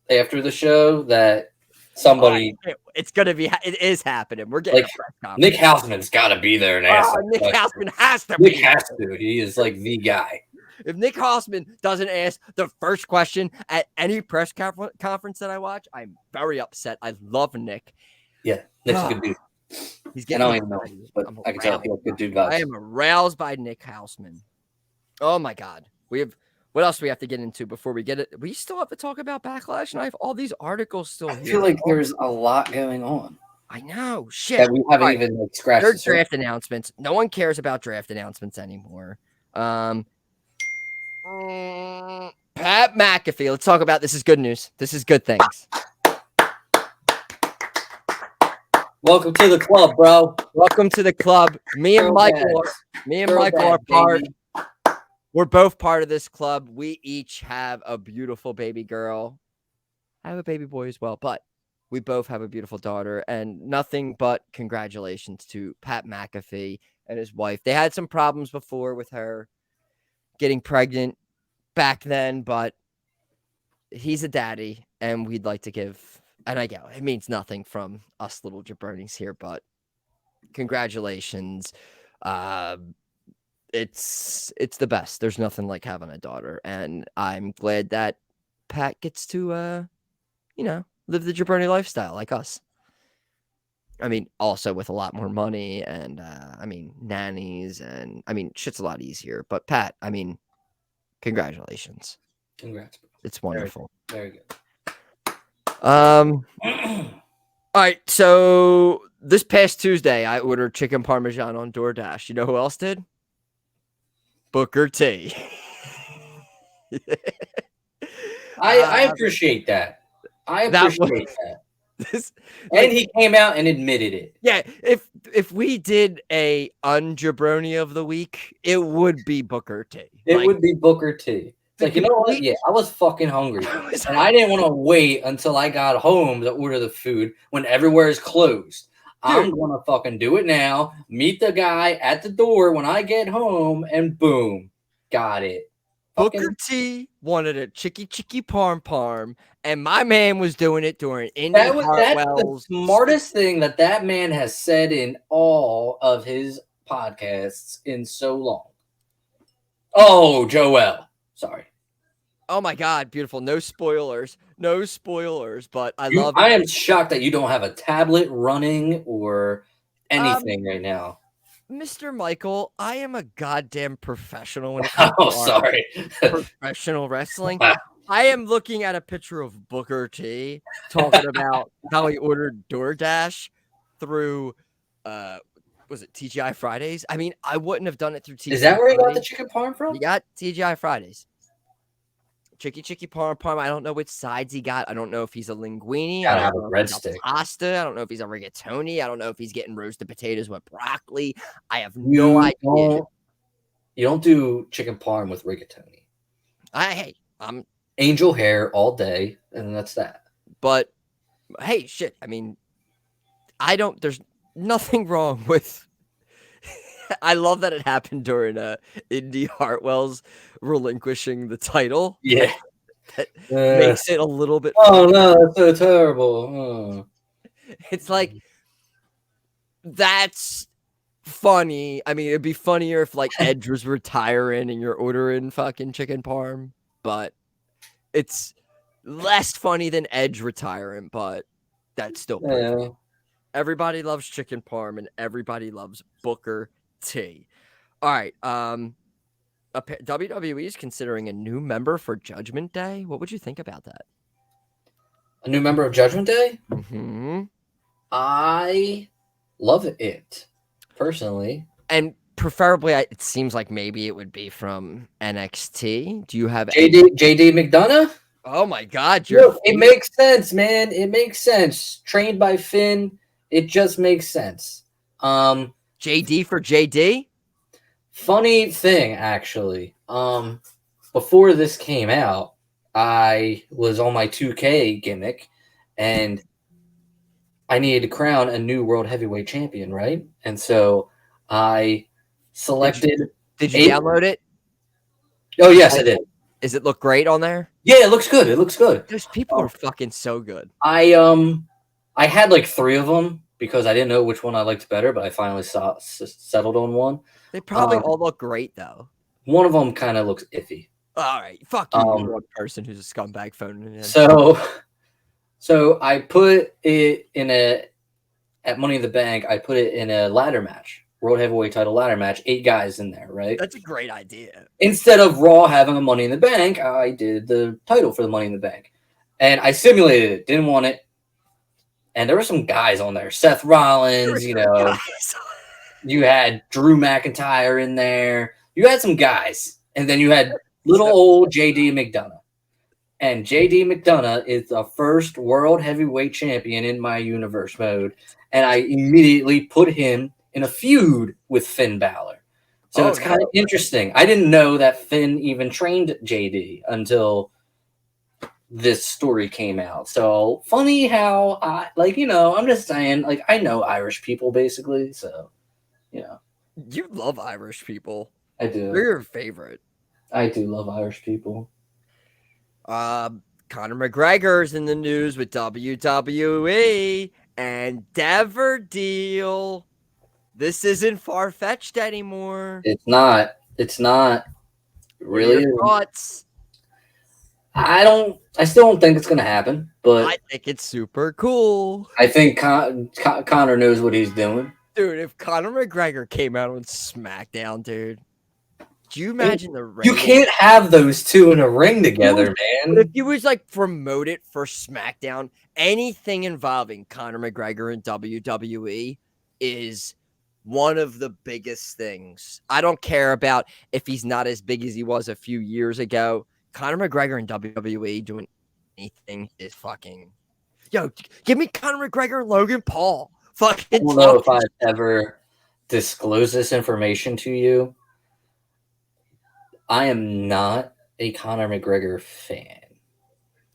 after the show that somebody. It's gonna be. It is happening. We're getting a press conference. Nick Hausman's got to be there and answer. Nick Hausman has to. Nick has to. He is like the guy. If Nick Hausman doesn't ask the first question at any press conference that I watch, I'm very upset. I love Nick. Yeah, Nick's a good dude. He's getting. I don't even know, but I can tell he's a good dude. Vibes. I am aroused by Nick Hausman. Oh my God, we have. What else do we have to get into before we get it? We still have to talk about Backlash, and I have all these articles still here. I feel like there's a lot going on. I know. Shit. That we haven't even like, scratched. There's draft announcements. No one cares about draft announcements anymore. Pat McAfee. Let's talk about this. Is good news. This is good things. Welcome to the club, bro. Welcome to the club. Me and Michael are part. We're both part of this club. We each have a beautiful baby girl. I have a baby boy as well, but we both have a beautiful daughter, and nothing but congratulations to Pat McAfee and his wife. They had some problems before with her getting pregnant back then, but he's a daddy, and we'd like to give and I get it means nothing from us little jabronis here, but congratulations. It's the best. There's nothing like having a daughter, and I'm glad that Pat gets to live the jabroni lifestyle like us. I mean, also with a lot more money and nannies, and shit's a lot easier. But Pat, congratulations. Congrats, bro. It's wonderful. Very good. All right, so this past Tuesday, I ordered chicken parmesan on DoorDash. You know who else did? Booker T. I appreciate that. I appreciate that. And he came out and admitted it. Yeah, if we did a unjabroni of the week, it would be Booker T. It would be Booker T. It's like, you know what? Yeah, I was fucking hungry. And I didn't want to wait until I got home to order the food when everywhere is closed. I'm going to fucking do it now. Meet the guy at the door when I get home, and boom, got it. Booker T wanted a chicky parm, and my man was doing it during Indy Hartwell's. That's the smartest thing that man has said in all of his podcasts in so long. Oh, Joel. Sorry. Oh my God, beautiful. No spoilers, but I am shocked that you don't have a tablet running or anything right now. Mr. Michael, I am a goddamn professional when it comes to professional wrestling. Wow. I am looking at a picture of Booker T talking about how he ordered DoorDash through was it TGI Fridays? I wouldn't have done it through TGI. Is that where he got the chicken parm from? He got TGI Fridays. Chicky parm. I don't know which sides he got. I don't know if he's a linguine. I have a breadstick. Pasta. I don't know if he's a rigatoni. I don't know if he's getting roasted potatoes with broccoli. I have no idea. You don't do chicken parm with rigatoni. I'm angel hair all day, and that's that. But hey, shit. There's nothing wrong with. I love that it happened during Indy Hartwell's relinquishing the title. Yeah. That makes it a little bit funny. No, that's so terrible. It's like, that's funny. It'd be funnier if Edge was retiring and you're ordering fucking chicken parm, but it's less funny than Edge retiring, but that's still pretty funny. Everybody loves chicken parm and everybody loves Booker T. All right. WWE is considering a new member for Judgment Day. What would you think about that? A new member of Judgment Day? Mm-hmm. I love it, personally. And preferably, it seems like maybe it would be from NXT. Do you have JD McDonough? Oh my God. It makes sense, man. It makes sense. Trained by Finn. It just makes sense. JD for JD? Funny thing, actually. Before this came out, I was on my 2K gimmick, and I needed to crown a new world heavyweight champion, right? And so I selected. Did you download it? Oh yes, I did. Does it look great on there? Yeah, it looks good. It looks good. Those people are fucking so good. I had 3 of them because I didn't know which one I liked better, but I finally settled on one. They probably all look great, though. One of them kind of looks iffy. All right. Fuck you, one person who's a scumbag phoning it in. So I put it at Money in the Bank, I put it in a ladder match. World Heavyweight title ladder match, 8 guys in there, right? That's a great idea. Instead of Raw having a Money in the Bank, I did the title for the Money in the Bank. And I simulated it, didn't want it. And there were some guys on there. Seth Rollins, you had Drew McIntyre in there. You had some guys. And then you had little old JD McDonough. And JD McDonough is the first world heavyweight champion in my universe mode. And I immediately put him in a feud with Finn Balor. So it's kind of interesting. I didn't know that Finn even trained JD until this story came out. So funny how I'm just saying, I know Irish people basically. So, You love Irish people. I do. They're your favorite. I do love Irish people. Conor McGregor's in the news with WWE and Endeavor deal. This isn't far-fetched anymore. It's not. It's not. Really? Your thoughts? I still don't think it's gonna happen, but I think it's super cool. I think Conor knows what he's doing. Dude, if Conor McGregor came out on SmackDown, dude, do you imagine the ring? You can't have those two in a ring together, man. But if he was like promoted for SmackDown, anything involving Conor McGregor in WWE is one of the biggest things. I don't care about if he's not as big as he was a few years ago. Conor McGregor in WWE doing anything is fucking... Yo, give me Conor McGregor and Logan Paul. Fucking I don't know if I've ever disclosed this information to you. I am not a Conor McGregor fan.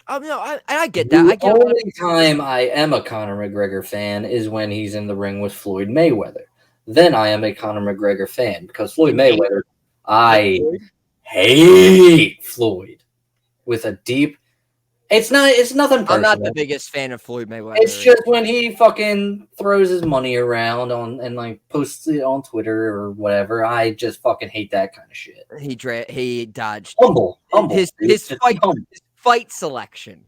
Oh, no, I get that. The only time I am a Conor McGregor fan is when he's in the ring with Floyd Mayweather. Then I am a Conor McGregor fan because Floyd Mayweather, I hate Floyd with a deep. It's nothing personal. I'm not the biggest fan of Floyd Mayweather. It's just when he fucking throws his money around and like posts it on Twitter or whatever. I just fucking hate that kind of shit. He dodged. Humble. His fight selection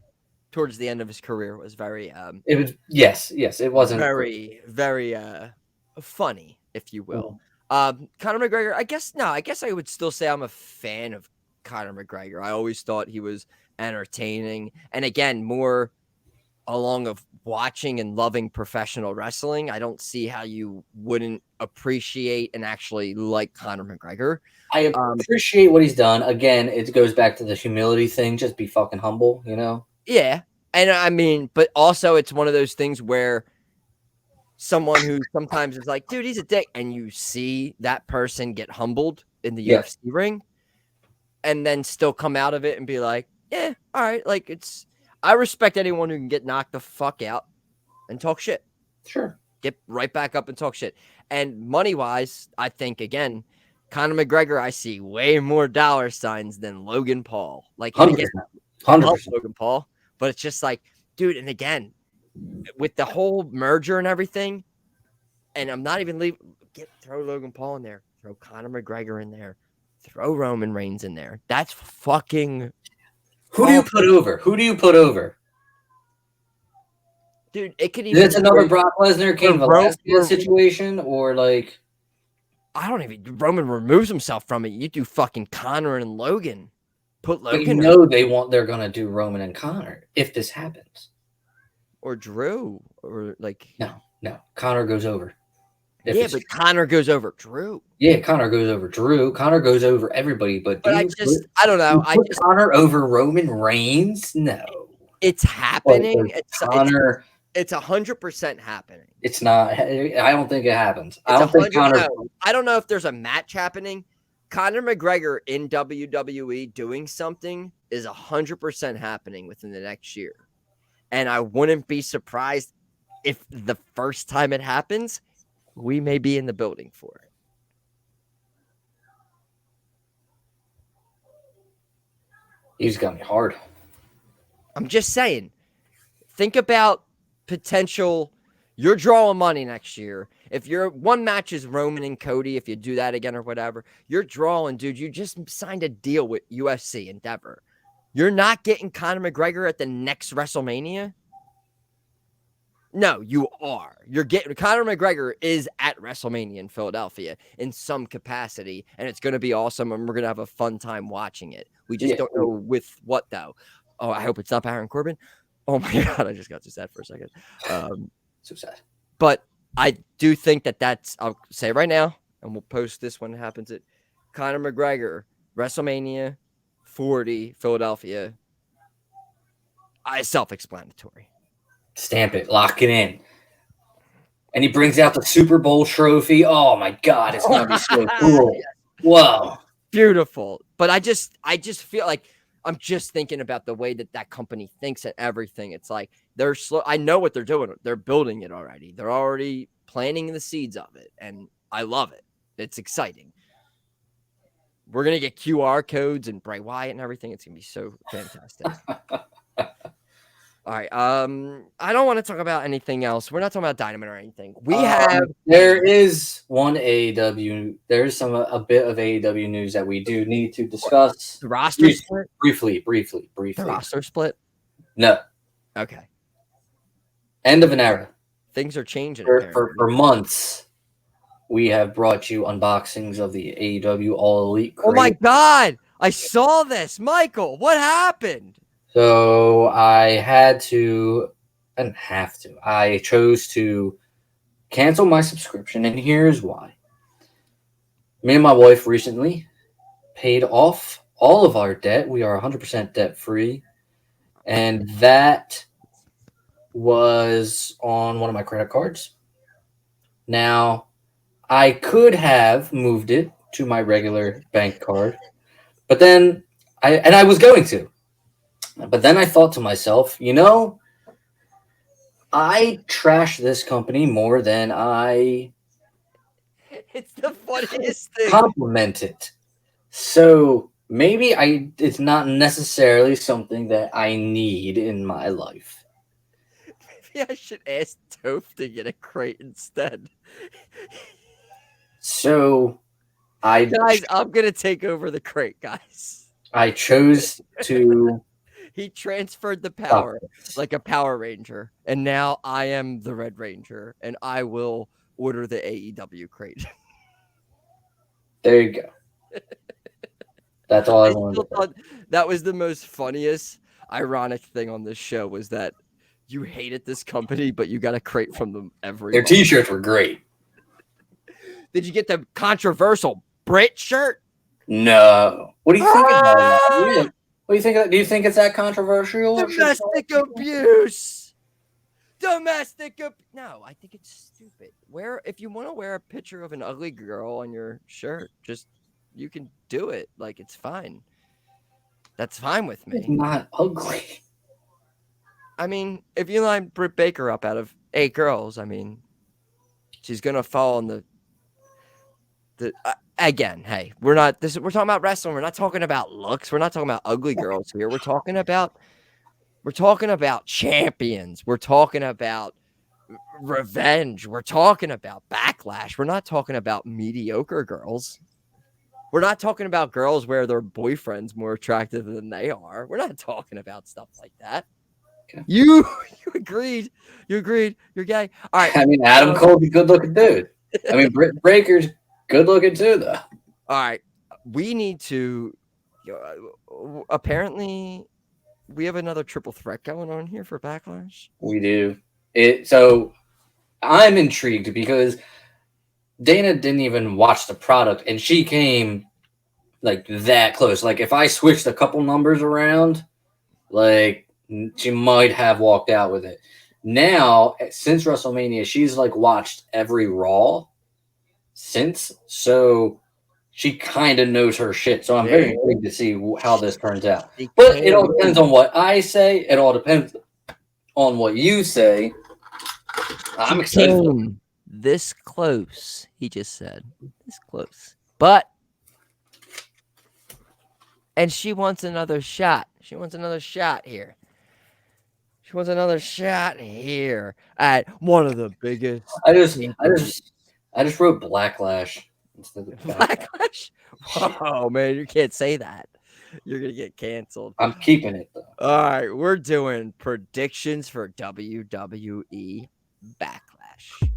towards the end of his career was very it was yes, it wasn't very funny, if you will. Conor McGregor, I guess I would still say I'm a fan of Conor McGregor. I always thought he was entertaining, and again, more along of watching and loving professional wrestling. I don't see how you wouldn't appreciate and actually like Conor McGregor. I appreciate what he's done. Again, it goes back to the humility thing. Just be fucking humble, you know? Yeah. And I mean, but also it's one of those things where someone who sometimes is like, dude, he's a dick. And you see that person get humbled in the UFC ring and then still come out of it and be like, yeah, all right. Like I respect anyone who can get knocked the fuck out and talk shit. Sure. Get right back up and talk shit. And money-wise, I think, again, Conor McGregor, I see way more dollar signs than Logan Paul. Like, 100%. I love Logan Paul, but it's just like, dude, and again, with the whole merger and everything, and I'm not even throw Logan Paul in there, throw Conor McGregor in there, throw Roman Reigns in there. That's fucking... Who do you put over? Who do you put over? Dude, it could even... Is it another Brock Lesnar, Cain Velasquez situation, or like... I don't even... Roman removes himself from it. You do fucking Conor and Logan. Put Logan... But you know they're going to do Roman and Conor if this happens. Or Drew. Or like... No. Conor goes over. Yeah, but Conor goes over Drew. Yeah, Conor goes over Drew. Conor goes over everybody. But I don't know. I just... Conor over Roman Reigns? No. It's happening. Conor... It's 100% happening. It's not. I don't think it happens. I don't think Conor. No, I don't know if there's a match happening. Conor McGregor in WWE doing something is 100% happening within the next year. And I wouldn't be surprised if the first time it happens, we may be in the building for it. He's got me hard. I'm just saying. Think about potential. You're drawing money next year. If your one match is Roman and Cody, if you do that again or whatever, you're drawing, dude. You just signed a deal with UFC Endeavor. You're not getting Conor McGregor at the next WrestleMania. No, you are. You're getting Conor McGregor is at WrestleMania in Philadelphia in some capacity, and it's going to be awesome, and we're going to have a fun time watching it. We just don't know with what though. Oh, I hope it's not Baron Corbin. Oh my God, I just got so sad for a second. So sad. But I do think that's, I'll say right now, and we'll post this when it happens, at Conor McGregor, WrestleMania 40, Philadelphia. Self-explanatory. Stamp it. Lock it in. And he brings out the Super Bowl trophy. Oh my God, it's going to be so cool. Whoa. Beautiful. But I just feel like I'm just thinking about the way that company thinks and everything. It's like they're slow. I know what they're doing. They're building it already. They're already planting the seeds of it. And I love it. It's exciting. We're going to get QR codes and Bray Wyatt and everything. It's going to be so fantastic. All right. I don't want to talk about anything else. We're not talking about Dynamite or anything. We have there is one AEW. There's a bit of AEW news that we do need to discuss. The roster split? Briefly. The roster split? No. Okay. End of an era. Things are changing. For months, we have brought you unboxings of the AEW All Elite crate. Oh my God. I saw this. Michael, what happened? So I I chose to cancel my subscription, and here's why. Me and my wife recently paid off all of our debt. We are 100% debt free, and that was on one of my credit cards. Now, I could have moved it to my regular bank card, but then I was going to. But then I thought to myself, I trash this company more than I It's the funniest thing. compliment it. So maybe it's not necessarily something that I need in my life. Maybe I should ask Toph to get a crate instead. So guys, I'm gonna take over the crate, guys. I chose to. He transferred the power like a Power Ranger, and now I am the Red Ranger, and I will order the AEW crate. There you go. That's all I wanted. That was the most funniest, ironic thing on this show was that you hated this company, but you got a crate from them every Their month. T-shirts were great. Did you get the controversial Brit shirt? No. What do you think about that? What do you think? Do you think it's that controversial? Domestic abuse. No, I think it's stupid. If you want to wear a picture of an ugly girl on your shirt, you can do it. Like, it's fine. That's fine with me. It's not ugly. I mean, if you line Britt Baker up out of 8 girls, I mean, she's gonna fall in the again. Hey, we're talking about wrestling. We're not talking about looks. We're not talking about ugly girls here. We're talking about champions. We're talking about revenge. We're talking about Backlash. We're not talking about mediocre girls. We're not talking about girls where their boyfriend's more attractive than they are. We're not talking about stuff like that. Okay. You agreed. You agreed. You're gay. All right. I mean, Adam Cole's a good-looking dude. I mean, Britt Baker's good-looking too, though. All right. We need to. Apparently, we have another triple threat going on here for Backlash. We do. So I'm intrigued because Dana didn't even watch the product, and she came like that close. Like, if I switched a couple numbers around, like, she might have walked out with it. Now, since WrestleMania, she's like watched every Raw since, so she kind of knows her shit. So I'm very intrigued to see how this turns out. But it all depends on what I say. It all depends on what you say. I'm excited. This close, he just said. This close. But, and she wants another shot. She wants another shot here. She wants another shot here at one of the biggest. I just wrote Blacklash instead of Backlash. Oh man, you can't say that. You're gonna get canceled. I'm keeping it though. All right, we're doing predictions for WWE Backlash.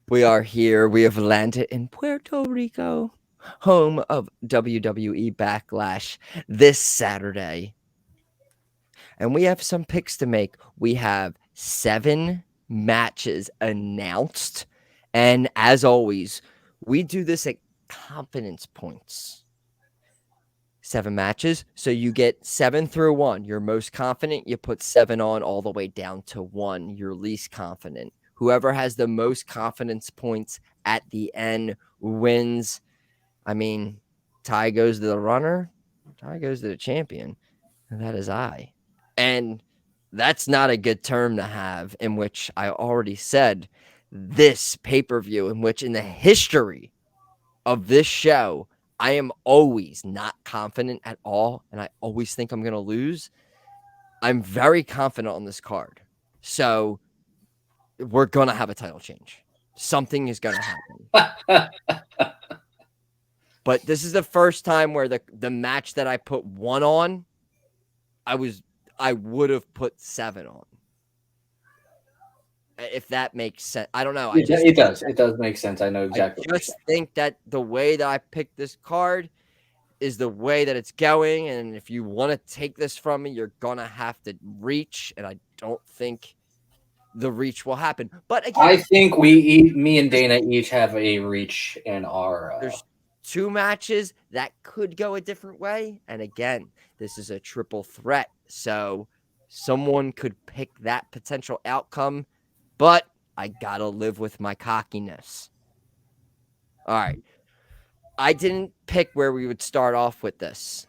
We are here. We have landed in Puerto Rico, home of WWE Backlash this Saturday. And we have some picks to make. We have 7 matches announced. And as always, we do this at confidence points. 7 matches. So you get 7 through 1. You're most confident. You put 7 on all the way down to 1. You're least confident. Whoever has the most confidence points at the end wins. I mean, tie goes to the runner, tie goes to the champion, and that is I. And that's not a good term to have, in which I already said this pay-per-view, in which in the history of this show, I am always not confident at all, and I always think I'm going to lose. I'm very confident on this card. So we're going to have a title change. Something is going to happen. But this is the first time where the match that I put 1 on, I would have put 7 on. If that makes sense. I don't know. It does. It does make sense. I know exactly. I just think that the way that I picked this card is the way that it's going. And if you want to take this from me, you're going to have to reach. And I don't think the reach will happen. But again, I think me and Dana each have a reach in our. There's 2 matches that could go a different way. And again, this is a triple threat. So someone could pick that potential outcome. But I got to live with my cockiness. All right. I didn't pick where we would start off with this.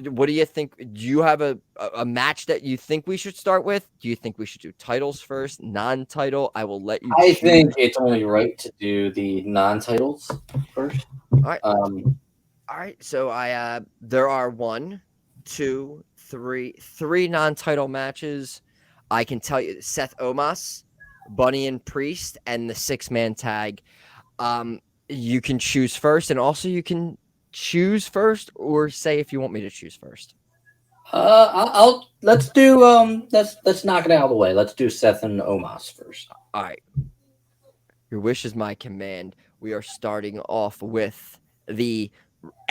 What do you think? Do you have a match that you think we should start with? Do you think we should do titles first, non-title? I will let you I choose. think it's only right to do the non-titles first. All right. All right. So there are 1, 2, 3 non-title matches. I can tell you Seth Omos, Bunny and Priest, and the 6-man tag. You can choose first, and also you can choose first, or say if you want me to choose first. Let's do let's knock it out of the way. Let's do Seth and Omos first. All right. Your wish is my command. We are starting off with the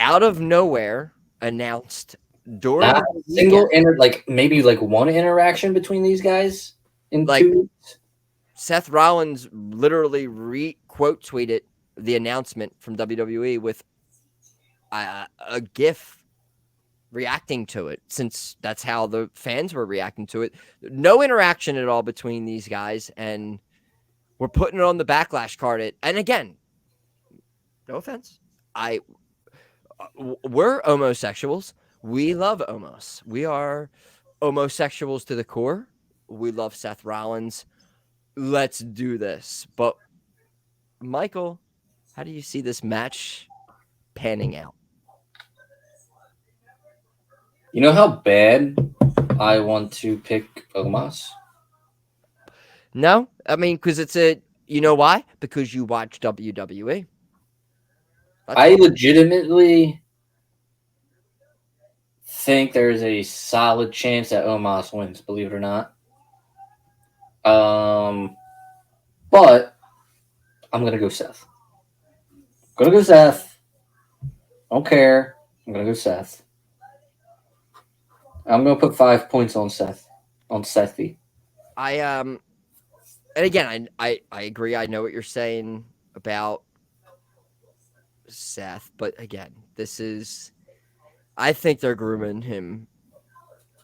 out of nowhere announced during Not the single weekend. maybe one interaction between these guys in 2 weeks. Seth Rollins literally quote tweeted the announcement from WWE with a GIF reacting to it, since that's how the fans were reacting to it. No interaction at all between these guys, and we're putting it on the Backlash card. And again, no offense, we're homosexuals. We love Omos. We are homosexuals to the core. We love Seth Rollins. Let's do this. But Michael, how do you see this match panning out? You know how bad I want to pick Omos? No, I mean, because you know why? Because you watch WWE. I legitimately think there's a solid chance that Omos wins, believe it or not. But I'm gonna go Seth. Don't care. I'm gonna go Seth. I'm gonna put 5 points on Seth. On Sethy. And again, I agree. I know what you're saying about Seth, but again, I think they're grooming him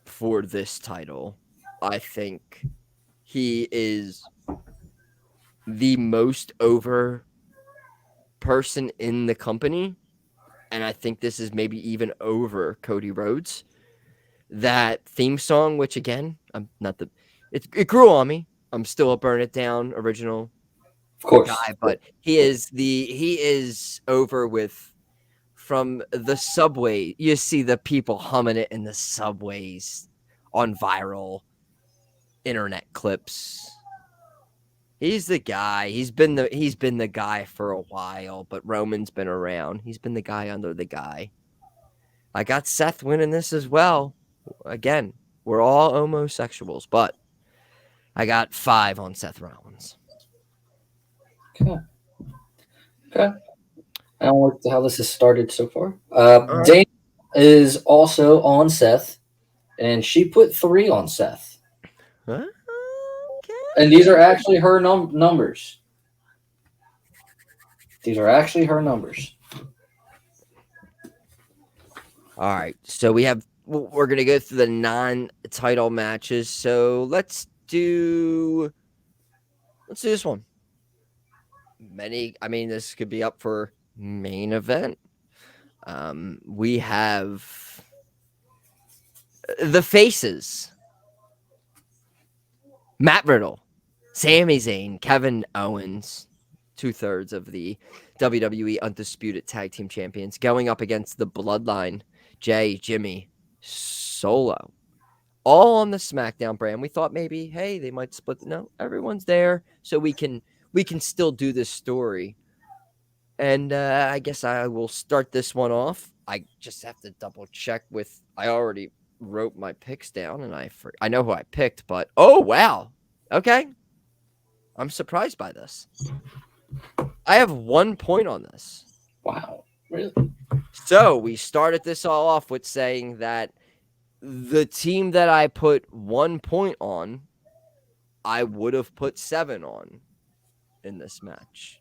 for this title. I think he is the most over person in the company, and I think this is maybe even over Cody Rhodes. That theme song, which again, it grew on me. I'm still a Burn It Down original, of course, guy, but he is over with. From the subway, you see the people humming it in the subways on viral internet clips. He's the guy. He's been the guy for a while, but Roman's been around. He's been the guy under the guy. I got Seth winning this as well. Again, we're all homosexuals, but I got 5 on Seth Rollins. Okay. I don't like how this has started so far. Dana is also on Seth, and she put 3 on Seth. Okay. And these are actually her numbers. These are actually her numbers. All right. So we're going to go through the non-title matches. So let's do this one. This could be up for main event. We have the faces. Matt Riddle, Sami Zayn, Kevin Owens, 2/3 of the WWE Undisputed Tag Team Champions, going up against the Bloodline, Jay, Jimmy, Solo. All on the SmackDown brand. We thought maybe, hey, they might split. No, everyone's there, so we can still do this story. And I guess I will start this one off. I just have to double check with. I already wrote my picks down, and I know who I picked, but oh wow, okay, I'm surprised by this. I have 1 point on this. Wow, really? So we started this all off with saying that the team that I put 1 point on, I would have put 7 on in this match.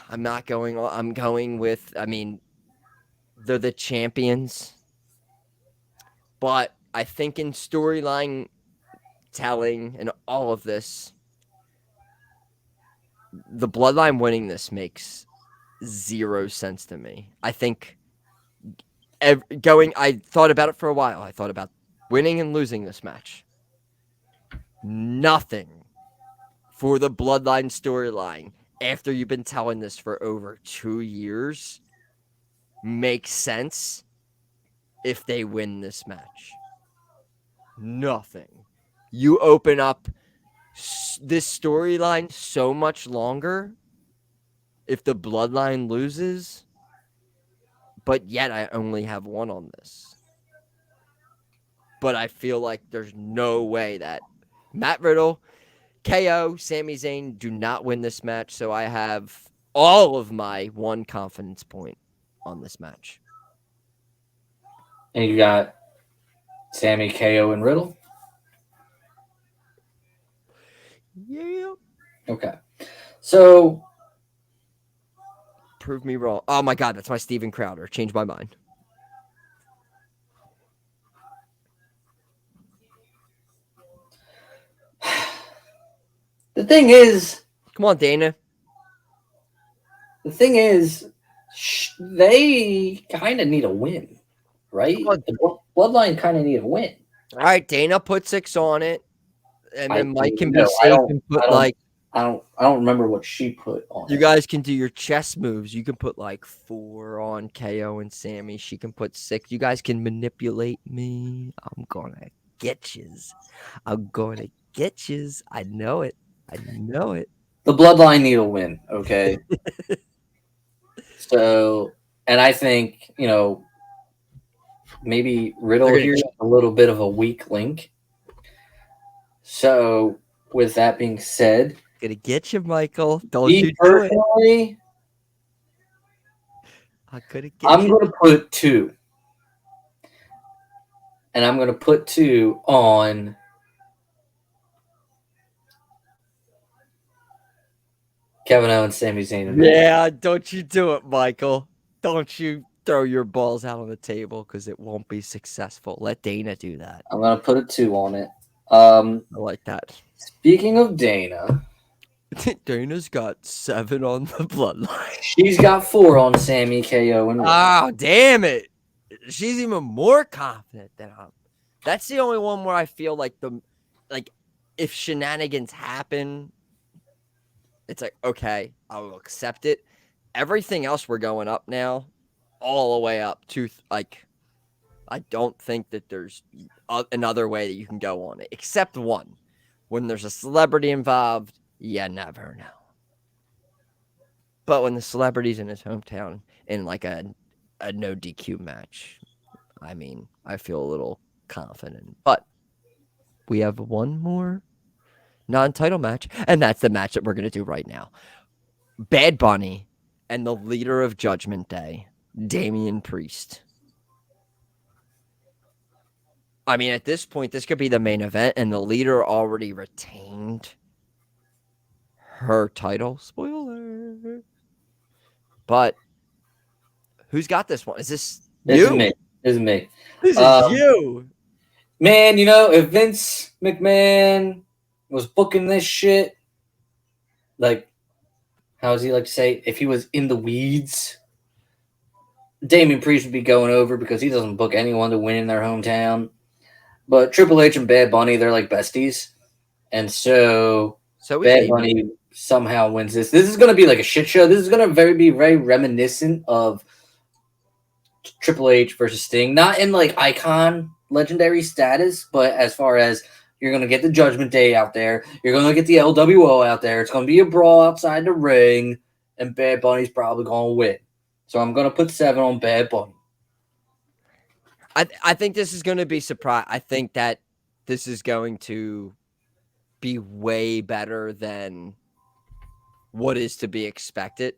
I'm not going on. I'm going with, I mean, they're the champions. But I think in storyline telling and all of this, the Bloodline winning this makes 0 sense to me. I think I thought about it for a while. I thought about winning and losing this match. Nothing for the Bloodline storyline after you've been telling this for over 2 years makes sense if they win this match. Nothing. You open up this storyline so much longer if the Bloodline loses, but yet I only have 1 on this. But I feel like there's no way that Matt Riddle, KO, Sami Zayn do not win this match, so I have all of my 1 confidence point on this match. And you got Sami, KO, and Riddle? Yeah. Okay. So prove me wrong. Oh my God, that's my Steven Crowder. Changed my mind. The thing is, come on, Dana. The thing is, they kind of need a win, right? The Bloodline kind of need a win. All right, Dana put 6 on it, and then Mike can be safe and put I don't remember what she put on. You guys can do your chess moves. You can put like 4 on KO and Sammy. She can put 6. You guys can manipulate me. I'm gonna get yous. I'm gonna get yous. I know it. I know it. The Bloodline need a win, okay? So, and I think, maybe Riddle here is a little bit of a weak link. So, with that being said, gonna get you, Michael. Don't you do it. I'm gonna put 2. And I'm gonna put 2 on Kevin Owens, Sami Zayn. Yeah, don't you do it, Michael. Don't you throw your balls out on the table because it won't be successful. Let Dana do that. I'm gonna put a 2 on it. I like that. Speaking of Dana, Dana's got 7 on the Bloodline. She's got 4 on Sami, KO, and Riddle. Oh, damn it. She's even more confident than I'm. That's the only one where I feel like if shenanigans happen, it's like, okay, I will accept it. Everything else we're going up now, all the way up to I don't think that there's another way that you can go on it, except one. When there's a celebrity involved, you never know. But when the celebrity's in his hometown in like a no DQ match, I mean, I feel a little confident. But we have one more non-title match, and that's the match that we're going to do right now. Bad Bunny and the leader of Judgment Day, Damian Priest. I mean, at this point, this could be the main event, and the leader already retained her title. Spoiler. But who's got this one? Is this you? This is me. This is me. This is you. Man, if Vince McMahon was booking this shit, like, how does he like to say, if he was in the weeds, Damian Priest would be going over because he doesn't book anyone to win in their hometown. But Triple H and Bad Bunny, they're like besties. And so Bad Bunny somehow wins this. This is going to be like a shit show. This is going to be very reminiscent of Triple H versus Sting. Not in like icon legendary status, but as far as you're going to get the Judgment Day out there. You're going to get the LWO out there. It's going to be a brawl outside the ring, and Bad Bunny's probably going to win. So I'm going to put 7 on Bad Bunny. I think this is going to be surprise. I think that this is going to be way better than what is to be expected.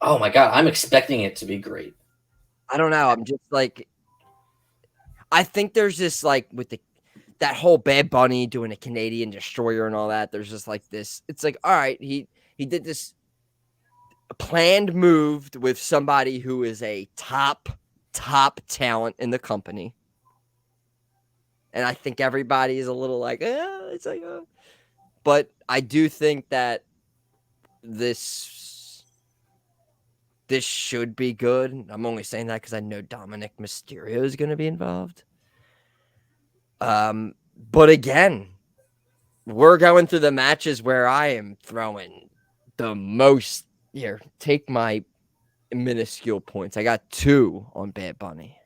Oh my God, I'm expecting it to be great. I don't know. I'm just like, I think there's this like with that whole Bad Bunny doing a Canadian Destroyer and all that. There's just like this. It's like, all right, he did this planned move with somebody who is a top talent in the company. And I think everybody is a little like, it's like, but I do think that this should be good. I'm only saying that because I know Dominic Mysterio is going to be involved. But again, we're going through the matches where I am throwing the most. Here, take my minuscule points. I got 2 on Bad Bunny.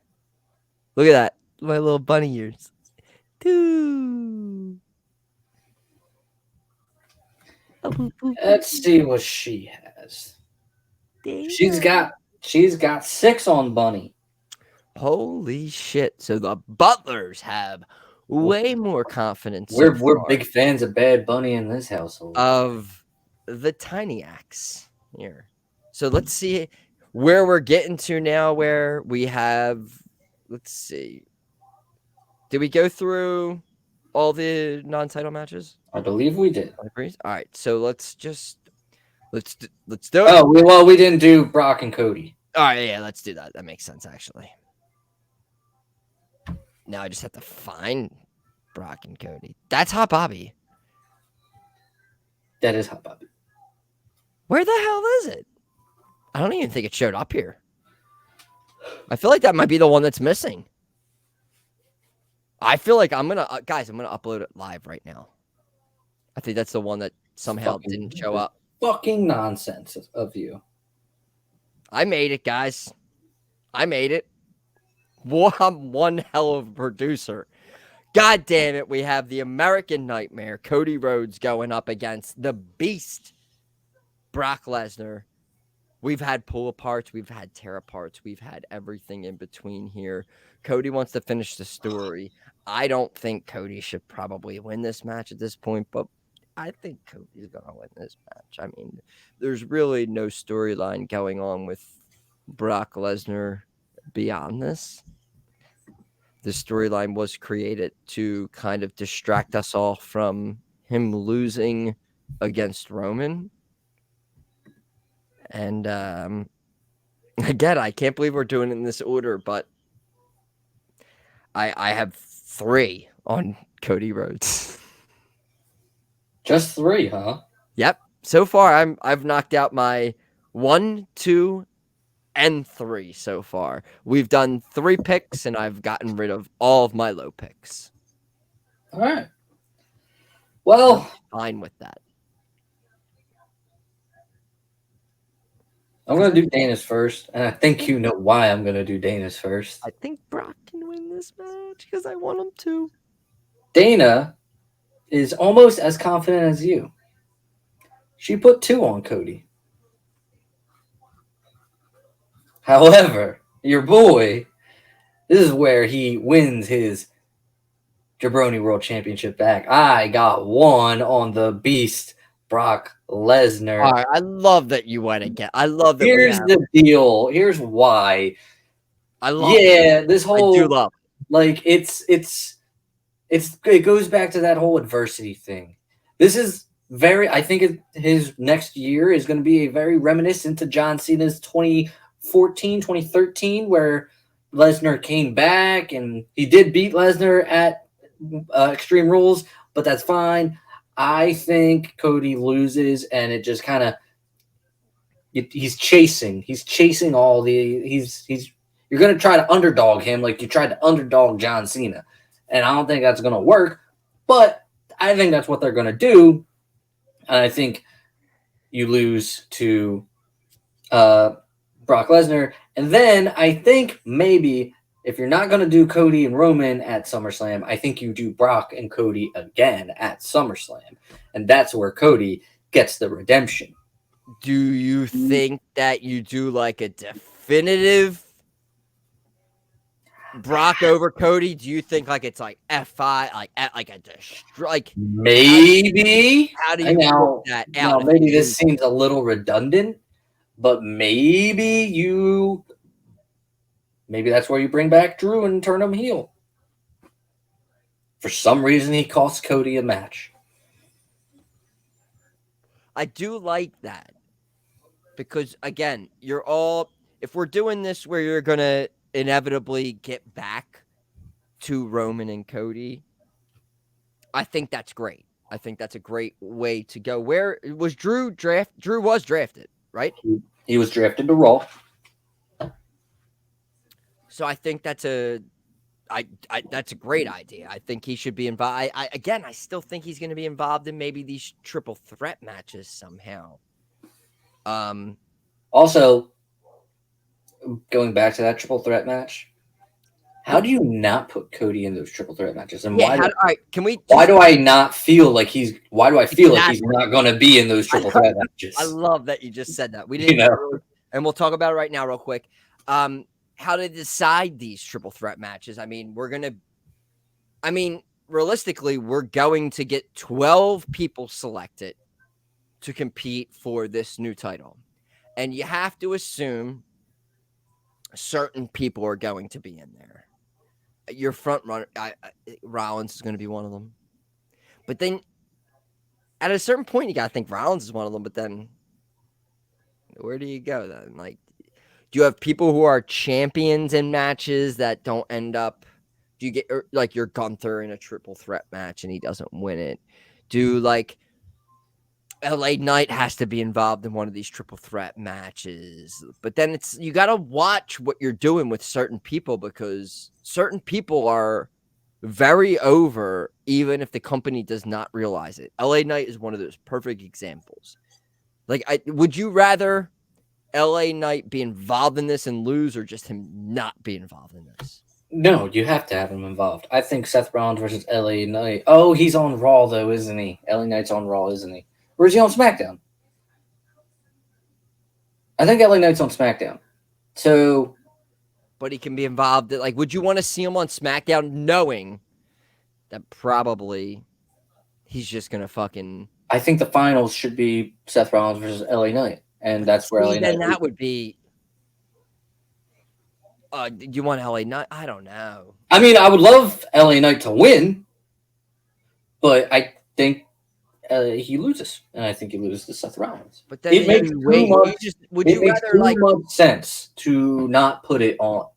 Look at that. My little bunny ears. 2. Let's see what she has. She's got 6 on Bunny. Holy shit. So the Butlers have way more confidence. We're big fans of Bad Bunny in this household. Of the Tiny Axe here. So let's see where we're getting to now, where we have, let's see. Did we go through all the non-title matches? I believe we did. All right. So let's do it. Oh, we didn't do Brock and Cody. All right. Yeah, let's do that. That makes sense, actually. Now I just have to find Brock and Cody. That's Hot Bobby. That is Hot Bobby. Where the hell is it? I don't even think it showed up here. I feel like that might be the one that's missing. I feel like I'm going to upload it live right now. I think that's the one that somehow didn't show up. Fucking nonsense of you. I made it, guys. I made it. I'm one hell of a producer. God damn it. We have the American Nightmare, Cody Rhodes, going up against the Beast, Brock Lesnar. We've had pull aparts. We've had tear aparts. We've had everything in between here. Cody wants to finish the story. I don't think Cody should probably win this match at this point, but I think Cody's going to win this match. I mean, there's really no storyline going on with Brock Lesnar beyond this. The storyline was created to kind of distract us all from him losing against Roman. And again, I can't believe we're doing it in this order, but I have 3 on Cody Rhodes. Just 3, huh? Yep. So far, I've knocked out my 1, 2, and 3 so far. We've done 3 picks, and I've gotten rid of all of my low picks. All right. Well, I'm fine with that. I'm going to do Dana's first, and I think you know why I'm going to do Dana's first. I think Brock can win this match because I want him to. Dana is almost as confident as you. She put 2 on Cody. However, your boy, this is where he wins his jaBROni World Championship back. I got 1 on the Beast, Brock Lesnar. All right, I love that you went again. I love that. Here's the deal. Here's why. I love. Yeah, this whole I do love. Like it goes back to that whole adversity thing. This is very. I think his next year is going to be a very reminiscent to John Cena's 2014, 2013, where Lesnar came back and he did beat Lesnar at Extreme Rules, but that's fine. I think Cody loses, and it just kind of he's chasing all the you're gonna try to underdog him like you tried to underdog John Cena, and I don't think that's gonna work. But I think that's what they're gonna do, and I think you lose to Brock Lesnar, and then I think maybe if you're not gonna do Cody and Roman at SummerSlam, I think you do Brock and Cody again at SummerSlam, and that's where Cody gets the redemption. Do you think that you do like a definitive Brock over Cody? Do you think like it's like F5, like a like maybe? How do you work that out? Now, maybe this seems a little redundant, but maybe that's where you bring back Drew and turn him heel. For some reason, he cost Cody a match. I do like that because, again, if we're doing this where you're going to inevitably get back to Roman and Cody, I think that's great. I think that's a great way to go. Where was Drew drafted? Drew was drafted, right? He was drafted to Raw. So I think that's that's a great idea. I think he should be involved. I still think he's going to be involved in maybe these triple threat matches somehow. Also, going back to that triple threat match, how do you not put Cody in those triple threat matches? And why do I not feel like he's not going to be in those triple threat matches? I love that you just said that. We didn't, and we'll talk about it right now, real quick. How to decide these triple threat matches. Realistically, we're going to get 12 people selected to compete for this new title. And you have to assume certain people are going to be in there. Your front runner, Rollins is going to be one of them. But then at a certain point, you got to think Rollins is one of them. But then where do you go then? Like, do you have people who are champions in matches that don't end up? Do you get like your Gunther in a triple threat match and he doesn't win it? Do like LA Knight has to be involved in one of these triple threat matches? But then you got to watch what you're doing with certain people because certain people are very over, even if the company does not realize it. LA Knight is one of those perfect examples. Like, would you rather LA Knight be involved in this and lose, or just him not be involved in this? No, you have to have him involved. I think Seth Rollins versus LA Knight. Oh, he's on Raw though, isn't he? LA Knight's on Raw, isn't he? Or is he on SmackDown? I think LA Knight's on SmackDown. So, but he can be involved. Like, would you want to see him on SmackDown, knowing that probably he's just gonna fucking? I think the finals should be Seth Rollins versus LA Knight. And that's where LA Knight. Then that would be. Do you want LA Knight? I don't know. I mean, I would love LA Knight to win, but I think he loses, and I think he loses to Seth Rollins. But then it makes too much sense to not put it on,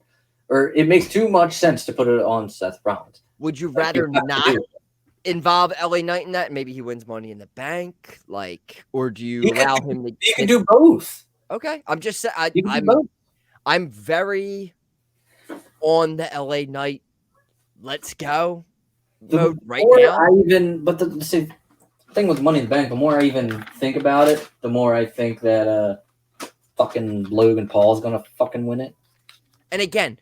or it makes too much sense to put it on Seth Rollins. Would you rather not involve LA Knight in that? Maybe he wins Money in the Bank, like, or do you allow him to? You can do both. Okay, I'm just saying. I'm very on the LA Knight. Let's go mode right now. But the thing with Money in the Bank, the more I even think about it, the more I think that fucking Logan Paul is gonna fucking win it. And again,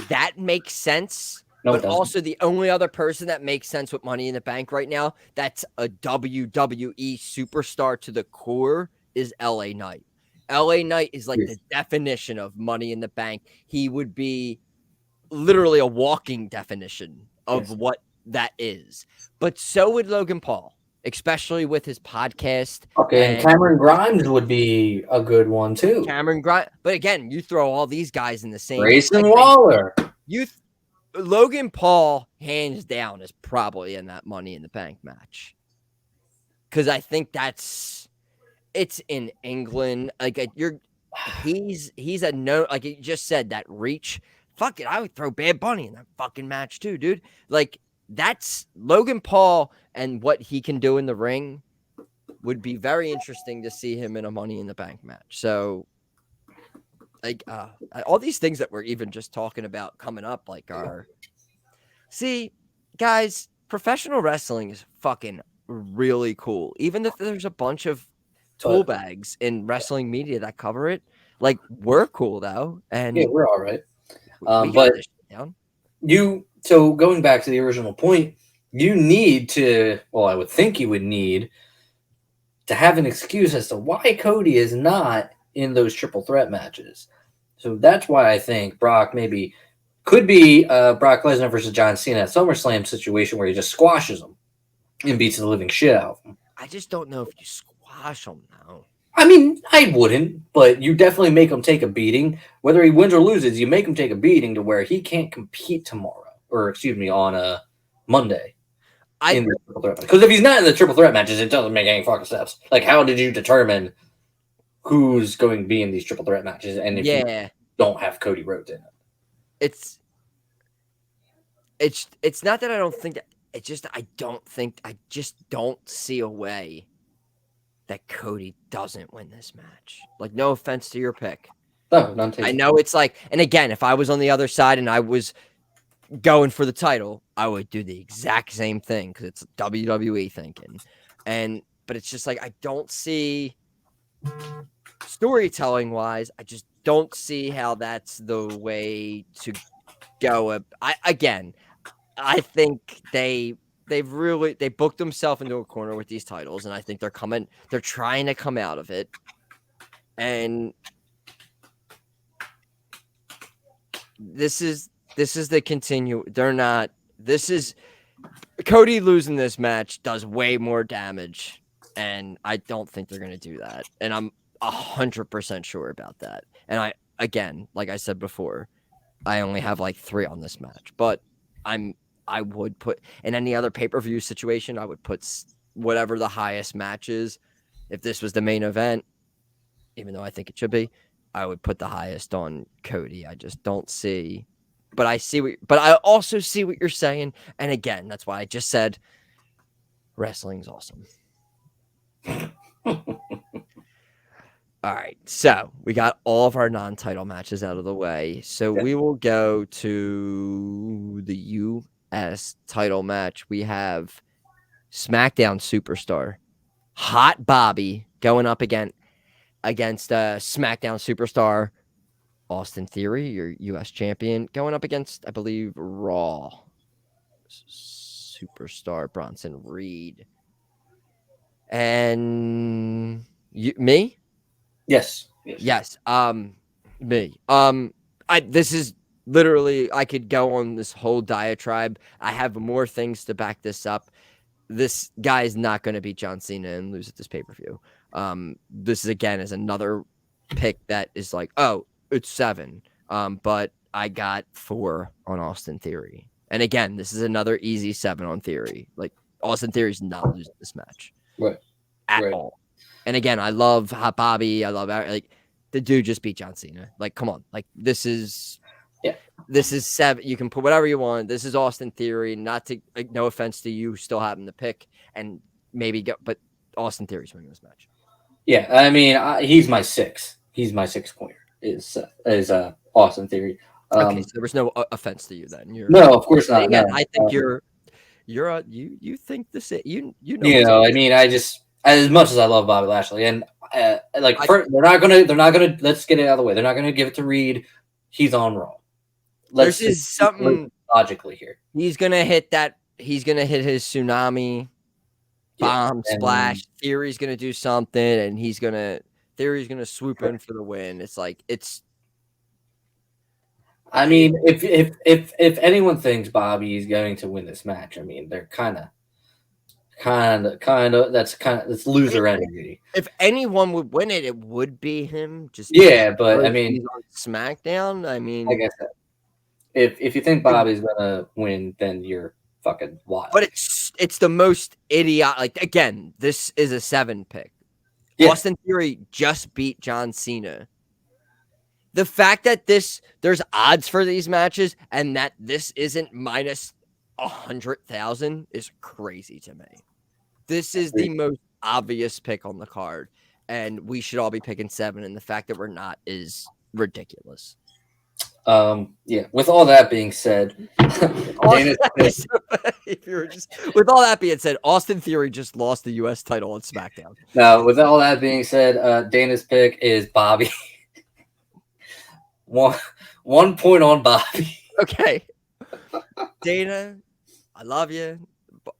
that makes sense. No, but also the only other person that makes sense with Money in the Bank right now, that's a WWE superstar to the core, is LA Knight. LA Knight is like the definition of Money in the Bank. He would be literally a walking definition of what that is. But so would Logan Paul, especially with his podcast. Okay, and Cameron Grimes would be a good one too. Cameron Grimes. But again, you throw all these guys in the same. Grayson Waller. Logan Paul, hands down, is probably in that Money in the Bank match. Because I think it's in England. Like, he's a no, like you just said, that reach. Fuck it, I would throw Bad Bunny in that fucking match too, dude. Like, that's Logan Paul and what he can do in the ring. would be very interesting to see him in a Money in the Bank match. So, like, all these things that we're even just talking about coming up, like, see, guys, professional wrestling is fucking really cool. Even if there's a bunch of tool bags in wrestling media that cover it, like, we're cool though, and yeah, we're all right. we got But this shit down. So going back to the original point, you need to. Well, I would think you would need to have an excuse as to why Cody is not in those triple threat matches. So that's why I think Brock maybe could be Brock Lesnar versus John Cena at SummerSlam situation where he just squashes him and beats the living shit out of him. I just don't know if you squash him now. I mean, I wouldn't, but you definitely make him take a beating. Whether he wins or loses, you make him take a beating to where he can't compete tomorrow, or excuse me, on a Monday. In the triple threat match. Because if he's not in the triple threat matches, it doesn't make any fucking sense. Like, how did you determine who's going to be in these triple threat matches? And if you don't have Cody Rhodes in it, it's not that I don't think that. It's just I just don't see a way that Cody doesn't win this match. Like, no offense to your pick. No, none taken. I know it's like, and again, if I was on the other side and I was going for the title, I would do the exact same thing because it's WWE thinking. But it's just like I don't see storytelling wise. I just don't see how that's the way to go. I think they booked themselves into a corner with these titles, and I think they're trying to come out of it. And this is the continue. Cody losing this match does way more damage, and I don't think they're going to do that. And I'm 100% sure about that. And like I said before, I only have like 3 on this match, but I would put in any other pay-per-view situation, I would put whatever the highest match is. If this was the main event, even though I think it should be, I would put the highest on Cody. I just don't see. But I also see what you're saying. And again, that's why I just said wrestling's awesome. All right. So we got all of our non-title matches out of the way. So we will go to the U.S. title match. We have SmackDown superstar Hot Bobby going up against SmackDown superstar Austin Theory, your U.S. champion, going up against, I believe, Raw superstar Bronson Reed. And me? Yes. Me. This is literally, I could go on this whole diatribe. I have more things to back this up. This guy is not going to beat John Cena and lose at this pay-per-view. This is another pick that is like, oh, it's 7. But I got 4 on Austin Theory. And again, this is another easy 7 on Theory. Like, Austin Theory's not losing this match. Right. At all. And again, I love Hot Bobby. I love, like, the dude just beat John Cena. Like, come on. Like, this is 7. You can put whatever you want. This is Austin Theory. Not to, like, no offense to you, still having to pick and maybe go, but Austin Theory's winning this match. Yeah, I mean, he's my 6. He's my 6 pointer. Is Austin Theory. Okay, so there was no offense to you then. No, of course not. Again, no. I think you think this. You know. I mean, I just, as much as I love Bobby Lashley, and they're not gonna. Let's get it out of the way. They're not gonna give it to Reed. He's on Raw. This is something logically here. He's gonna hit that. He's gonna hit his tsunami bomb splash. Theory's gonna do something, and Theory's gonna swoop in for the win. It's like it's. I mean, if anyone thinks Bobby is going to win this match, I mean, they're kind of that's loser energy. If anyone would win it, it would be him. But I mean, he's on SmackDown. I mean, like I said, if you think Bobby's gonna win, then you're fucking wild. But it's the most idiotic. Like, again, this is a 7 pick. Yeah. Austin Theory just beat John Cena. The fact that there's odds for these matches and that this isn't minus 100,000 is crazy to me. This is the most obvious pick on the card, and we should all be picking 7. And the fact that we're not is ridiculous. Yeah. With all that being said, Dana's if you're just with all that being said, Austin Theory just lost the U.S. title on SmackDown. Now, with all that being said, Dana's pick is Bobby. one point on Bobby. Okay, Dana, I love you.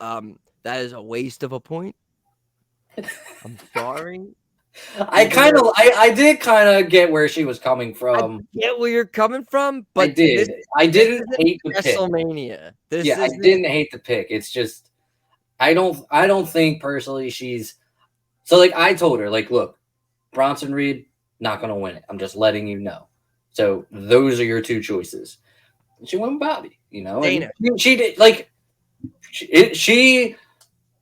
That is a waste of a point. I'm sorry. I did kind of get where she was coming from. I get where you're coming from, but I did. I didn't hate the pick. WrestleMania. I didn't hate the pick. It's just I don't think personally she's so like I told her like look, Bronson Reed not gonna win it. I'm just letting you know. So those are your 2 choices. And she went with Bobby. You know, Dana. And she did like she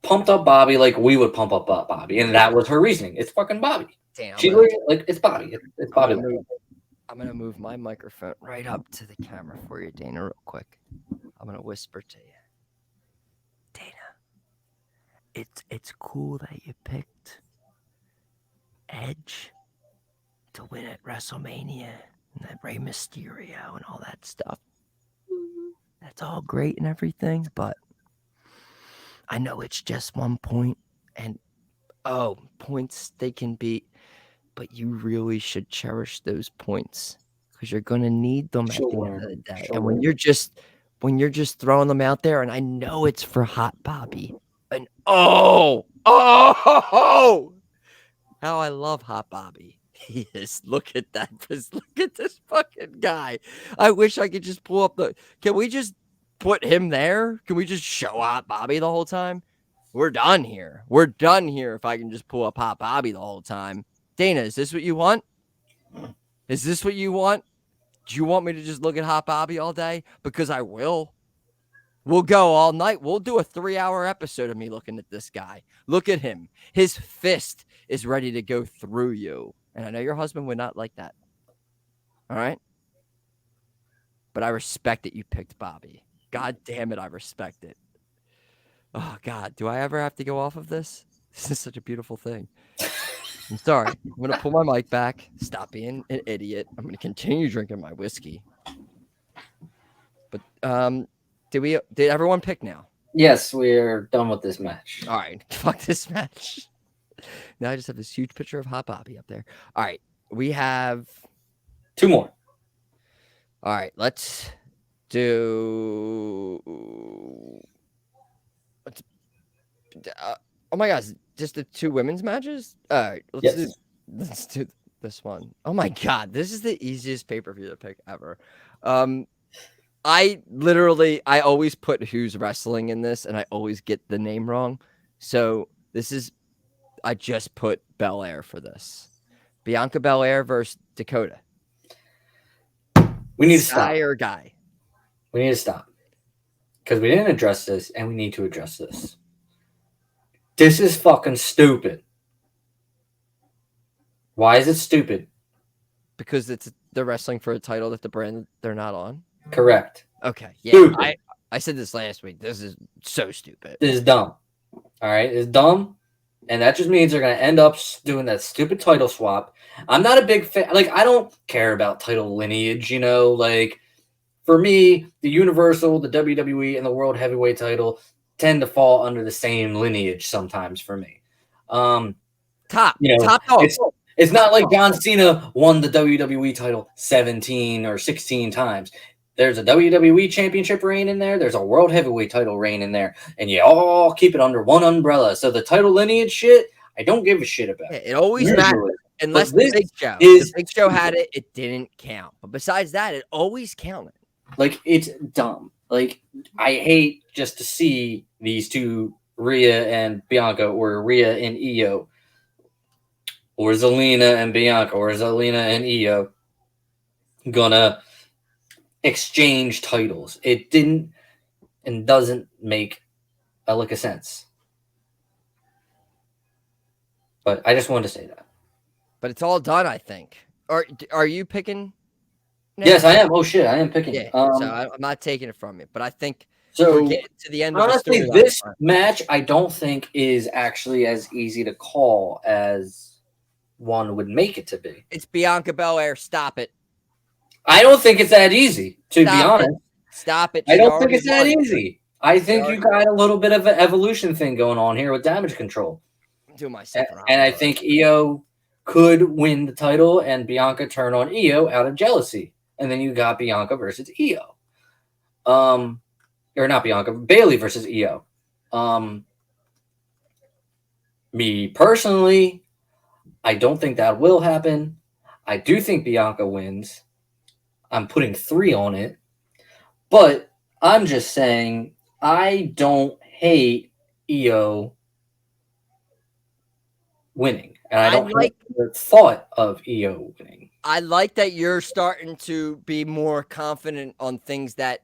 pumped up Bobby like we would pump up Bobby, and that was her reasoning. It's fucking Bobby. Damn, She like it's Bobby. It's Bobby. I'm gonna move my microphone right up to the camera for you, Dana, real quick. I'm gonna whisper to you, Dana. It's cool that you picked Edge to win at WrestleMania and that Rey Mysterio and all that stuff. That's all great and everything, but I know it's just 1 point, and points they can beat, but you really should cherish those points because you're gonna need them at the end of the day. And when you're just throwing them out there, and I know it's for Hot Bobby, and how I love Hot Bobby. He is. Look at that. Look at this fucking guy. I wish I could just pull up can we just put him there? Can we just show Hot Bobby the whole time? We're done here. We're done here if I can just pull up Hot Bobby the whole time. Dana, is this what you want? Is this what you want? Do you want me to just look at Hot Bobby all day? Because I will. We'll go all night. We'll do a 3-hour episode of me looking at this guy. Look at him. His fist is ready to go through you. And I know your husband would not like that. All right? But I respect that you picked Bobby. God damn it, I respect it. Oh, God. Do I ever have to go off of this? This is such a beautiful thing. I'm sorry. I'm going to pull my mic back. Stop being an idiot. I'm going to continue drinking my whiskey. But did everyone pick now? Yes, we're done with this match. All right. Fuck this match. Now I just have this huge picture of Hot Bobby up there. All right. We have 2 more. All right. Let's do. Oh my gosh. Just the 2 women's matches? All right. Let's do this one. Oh my God. This is the easiest pay-per-view to pick ever. I always put who's wrestling in this, and I always get the name wrong. So I just put Belair for this. Bianca Belair versus Dakota. We need to stop. Guy or guy? We need to stop. Because we didn't address this, and we need to address this. This is fucking stupid. Why is it stupid? Because they're wrestling for a title that the brand they're not on? Correct. Okay. Yeah. Stupid. I said this last week. This is so stupid. This is dumb. All right? It's dumb. And that just means they're going to end up doing that stupid title swap. I'm not a big fan. Like, I don't care about title lineage, you know? Like, for me, the Universal, the WWE, and the World Heavyweight title tend to fall under the same lineage sometimes for me. Top dog. It's not like John Cena won the WWE title 17 or 16 times. There's a WWE championship reign in there. There's a world heavyweight title reign in there. And you all keep it under one umbrella. So the title lineage shit, I don't give a shit about. It always matters. Unless the Big Show. The Big Show had it, it didn't count. But besides that, it always counted. Like, it's dumb. Like, I hate just to see these 2, Rhea and Bianca, or Rhea and Io, or Zelina and Bianca, or Zelina and Io, gonna exchange titles. It didn't and doesn't make a lick of sense. But I just wanted to say that. But it's all done, I think. Are you picking? Yes, I am. Oh shit, I am picking. Yeah, so I'm not taking it from you. But I think So getting to the end of honestly, the storyline. this match I don't think is actually as easy to call as one would make it to be. It's Bianca Belair. Stop it. I don't think it's that easy, to be honest. Stop it. I She don't think already it's that won. easy. I think you got a little bit of an evolution thing going on here with Damage Control. Do myself And I think Io could win the title and Bianca turn on Io out of jealousy. And then you got Bianca versus Io. Or not Bianca, Bailey versus Io. Me personally, I don't think that will happen. I do think Bianca wins. I'm putting 3 on it. But I'm just saying I don't hate Io winning. And I don't like the thought of Io winning. I like that you're starting to be more confident on things that,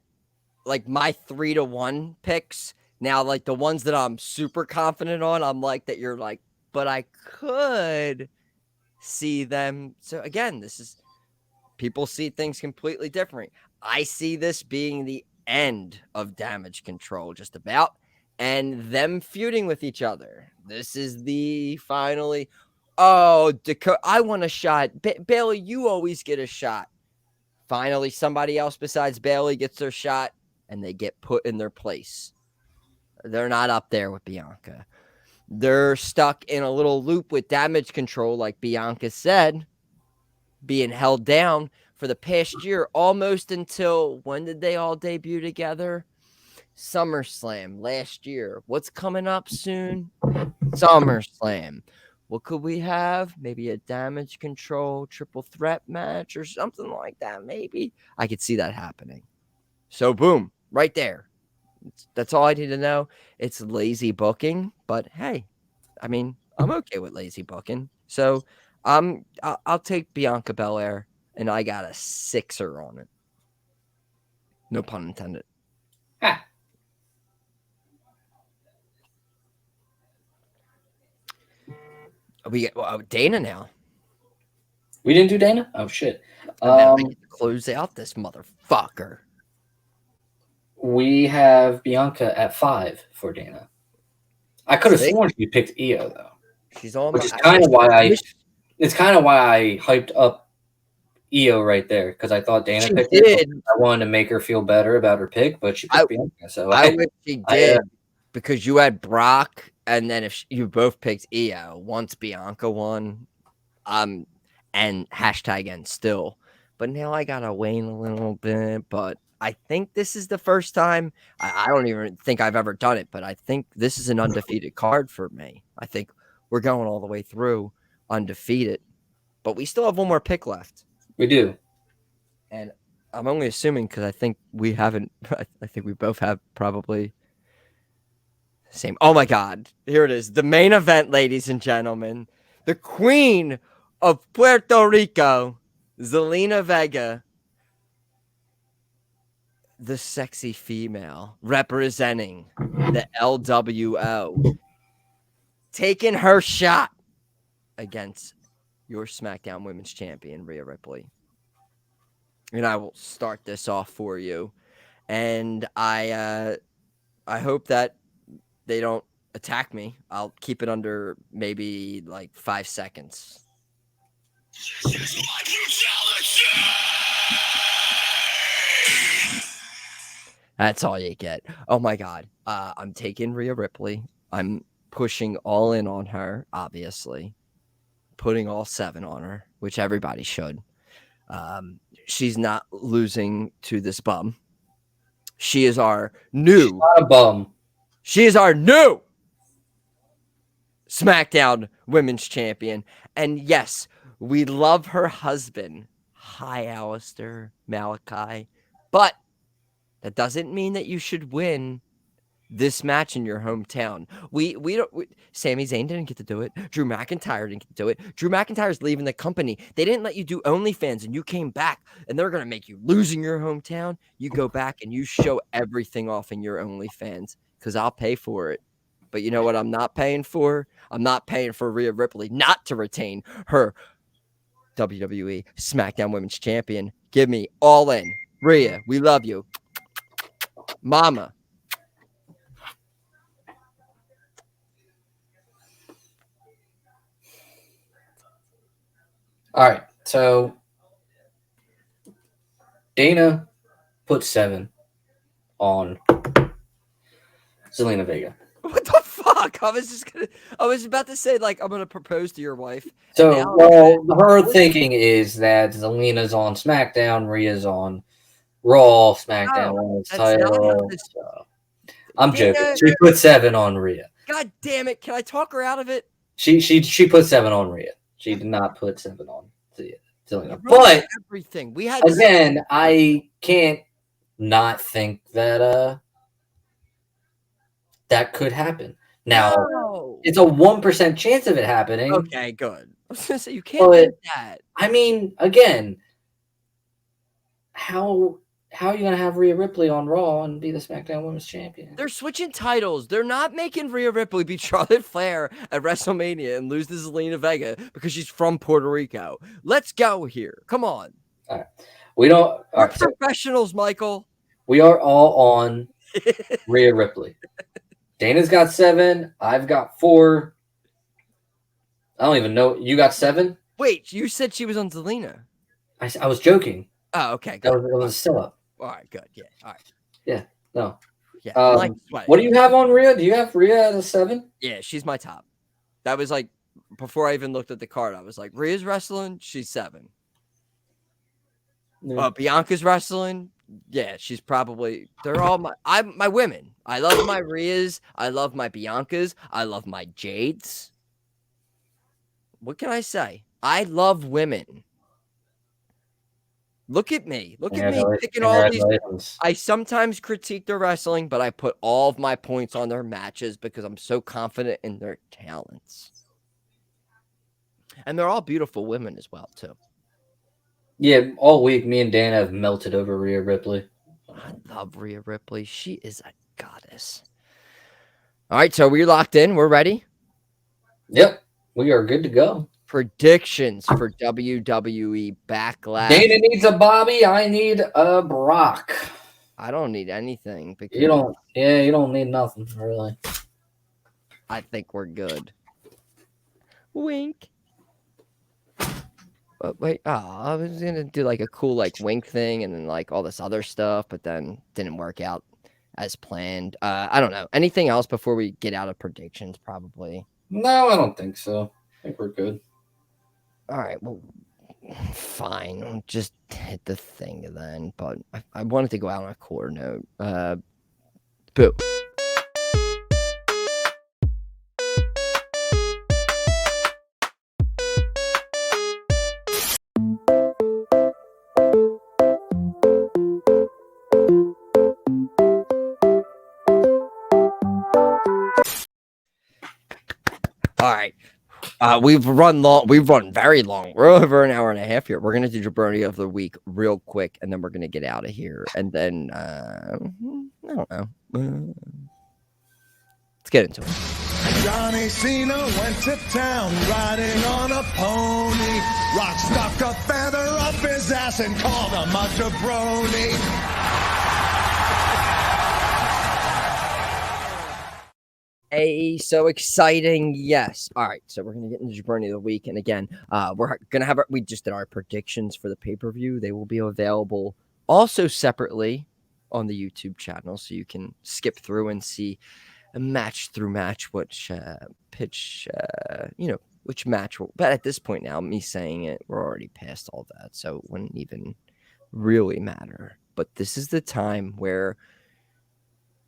like my 3-1 picks. Now, like the ones that I'm super confident on, I'm like that you're like, but I could see them. So again, this is, people see things completely different. I see this being the end of Damage Control just about, and them feuding with each other. This is the finally, oh, Dakota, I want a shot. Bailey, you always get a shot. Finally, somebody else besides Bailey gets their shot, and they get put in their place. They're not up there with Bianca. They're stuck in a little loop with Damage Control, like Bianca said, being held down for the past year, almost until, when did they all debut together? SummerSlam last year. What's coming up soon? SummerSlam. What could we have? Maybe a Damage Control triple threat match or something like that. Maybe I could see that happening. So boom, right there. That's all I need to know. It's lazy booking, but hey, I mean, I'm okay with lazy booking. So I'll take Bianca Belair, and I got a 6er on it. No pun intended. We get Dana now. We didn't do Dana? Oh shit. I get to close out this motherfucker. We have Bianca at 5 for Dana. I could have sworn she picked Io though. She's on, which is kind of why it's kind of why I hyped up Io right there, because I thought Dana picked it. I wanted to make her feel better about her pick, but she picked Bianca. So I wish she did, because you had Brock, and then if you both picked Io, once Bianca won, and hashtag and still. But now I gotta wane a little bit. But I think this is the first time. I don't even think I've ever done it, but I think this is an undefeated card for me. I think we're going all the way through undefeated, but we still have one more pick left. We do. And I'm only assuming because I think we haven't. I think we both have probably the same. Oh my God. Here it is. The main event, ladies and gentlemen. The queen of Puerto Rico, Zelina Vega. The sexy female representing the LWO. Taking her shot against your SmackDown Women's Champion, Rhea Ripley. And I will start this off for you. And I hope that they don't attack me. I'll keep it under maybe like 5 seconds. That's all you get. Oh my God. I'm taking Rhea Ripley. I'm pushing all in on her, obviously. Putting all 7 on her, which everybody should. She's not losing to this bum. She is our new. She's not a bum. She is our new SmackDown Women's Champion. And yes, we love her husband. Hi, Alistair Malachi. But that doesn't mean that you should win this match in your hometown. Sami Zayn didn't get to do it. Drew McIntyre didn't get to do it. Drew McIntyre's leaving the company. They didn't let you do OnlyFans, and you came back, and they're gonna make you lose in your hometown. You go back and you show everything off in your OnlyFans, because I'll pay for it. But you know what I'm not paying for? I'm not paying for Rhea Ripley not to retain her WWE SmackDown Women's Champion. Give me all in. Rhea, we love you. Mama, All right, so Dana put 7 on Zelina Vega. What the fuck? I was about to say, like, I'm gonna propose to your wife. So, well, her thinking is that Zelina's on SmackDown, Rhea's on Raw, SmackDown Women's title. So. I'm joking. She put 7 on Rhea. God damn it! Can I talk her out of it? She put 7 on Rhea. She did not put 7 on Zelina. But everything we had again, I can't not think that that could happen. Now, it's a 1% chance of it happening. Okay, good. I was gonna say you can't do that. I mean, again, how are you gonna have Rhea Ripley on Raw and be the SmackDown Women's Champion? They're switching titles. They're not making Rhea Ripley beat Charlotte Flair at WrestleMania and lose to Zelina Vega because she's from Puerto Rico. Let's go here. Come on. All right. We're professionals, Michael. We are all on Rhea Ripley. Dana's got 7. I've got 4. I don't even know. You got 7? Wait, you said she was on Zelina. I was joking. Oh, okay. That was still up. All right, good. Yeah. All right. Yeah. No. Yeah. What do you have on Rhea? Do you have Rhea as a 7? Yeah, she's my top. That was like before I even looked at the card. I was like, Rhea's wrestling. She's 7. Yeah. Bianca's wrestling. Yeah, she's probably. They're all my women. I love my Rheas. I love my Biancas. I love my Jades. What can I say? I love women. Look at me. Look at me picking all these. I sometimes critique their wrestling, but I put all of my points on their matches because I'm so confident in their talents. And they're all beautiful women as well, too. Yeah, all week me and Dana have melted over Rhea Ripley. I love Rhea Ripley. She is a goddess. All right, so we're locked in. We're ready? Yep, we are good to go. Predictions for WWE Backlash. Dana needs a Bobby. I need a Brock. I don't need anything. Because you don't. Yeah, you don't need nothing really. I think we're good. Wink. But wait, I was gonna do like a cool like wink thing and then like all this other stuff, but then didn't work out as planned. I don't know. Anything else before we get out of predictions? Probably. No, I don't think so. I think we're good. All right, well, fine. I'll just hit the thing then. But I wanted to go out on a cooler note. Boo. All right. We've run long. We've run very long. We're over an hour and a half here. We're gonna do jaBROni of the week real quick, and then we're gonna get out of here. And then I don't know. Let's get into it. Johnny Cena went to town riding on a pony. Rock stuck a feather up his ass and called him a jaBROni. Hey, so exciting. Yes. All right. So we're going to get into jaBROni of the week. And again, we're going to have we just did our predictions for the pay-per-view. They will be available also separately on the YouTube channel. So you can skip through and see a match through match, which which match. But at this point now, me saying it, we're already past all that. So it wouldn't even really matter. But this is the time where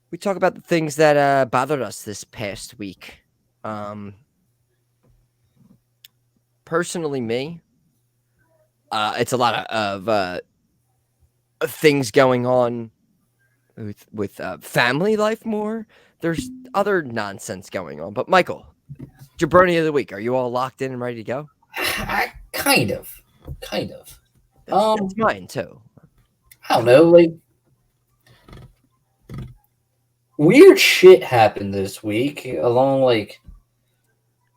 we talk about the things that bothered us this past week. Personally, me, it's a lot of things going on with family life more. There's other nonsense going on. But Michael, jaBROni of the week, are you all locked in and ready to go? Kind of. It's mine too. I don't know, like weird shit happened this week along like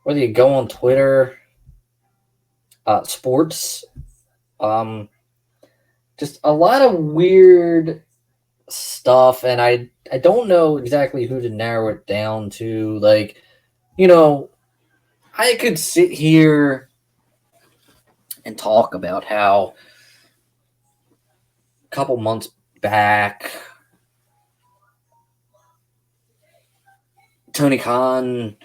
whether you go on Twitter, sports, just a lot of weird stuff, and I don't know exactly who to narrow it down to. Like, I could sit here and talk about how a couple months back, Tony Khan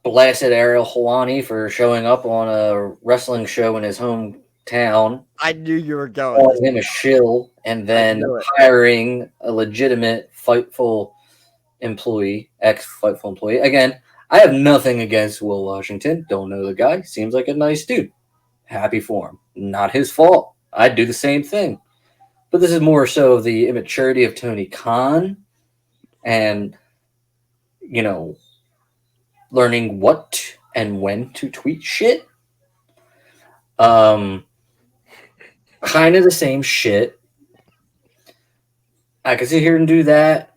blasted Ariel Helwani for showing up on a wrestling show in his hometown. I knew you were going. Calling him a shill, and then hiring a legitimate Fightful employee, ex-Fightful employee. Again, I have nothing against Will Washington. Don't know the guy. Seems like a nice dude. Happy for him. Not his fault. I'd do the same thing. But this is more so the immaturity of Tony Khan and, you know, learning what and when to tweet shit. Kind of the same shit. I could sit here and do that.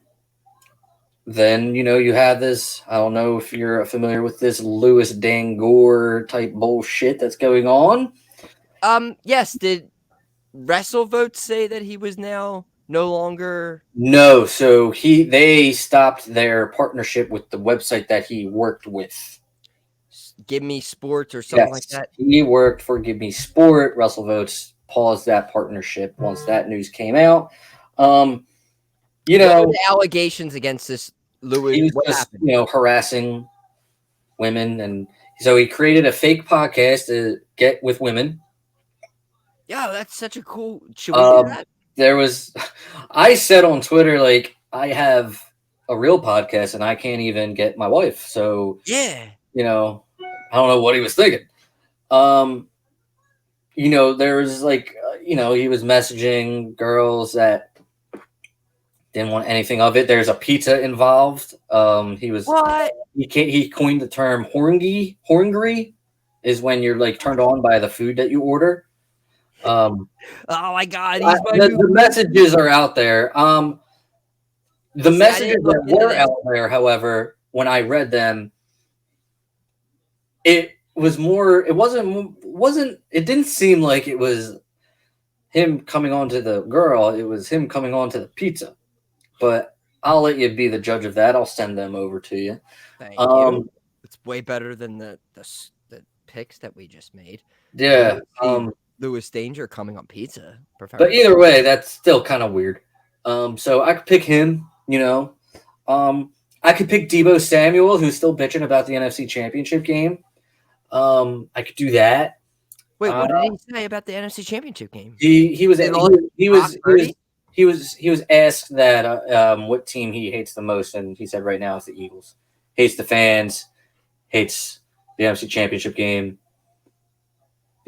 Then, you know, you have this, I don't know if you're familiar with this Louis Dangor type bullshit that's going on. Yes, did WrestleVotes say that he was now no longer? No, so they stopped their partnership with the website that he worked with. Give Me Sports or something like that? He worked for Give Me Sport. WrestleVotes paused that partnership once that news came out. You know, what were the allegations against this Louis? He was just, you know, harassing women, and so he created a fake podcast to get with women. Yeah, that's such a cool. Should we do that? There was, I said on Twitter, like, I have a real podcast and I can't even get my wife. So yeah, you know, I don't know what he was thinking. You know, there was like, you know, he was messaging girls that didn't want anything of it. There's a pizza involved. He was what? He coined the term horngry is when you're like turned on by the food that you order. Oh my God! The messages are out there. The messages that were out there, however, when I read them, it was more. It wasn't. It didn't seem like it was him coming on to the girl. It was him coming on to the pizza. But I'll let you be the judge of that. I'll send them over to you. Thank you. It's way better than the picks that we just made. Yeah. Louis Danger coming on pizza. But either way, that's still kind of weird. So I could pick him, you know. I could pick Deebo Samuel, who's still bitching about the NFC Championship game. I could do that. Wait, what did he say about the NFC Championship game? He was asked that what team he hates the most, and he said right now it's the Eagles. Hates the fans, hates the NFC Championship game,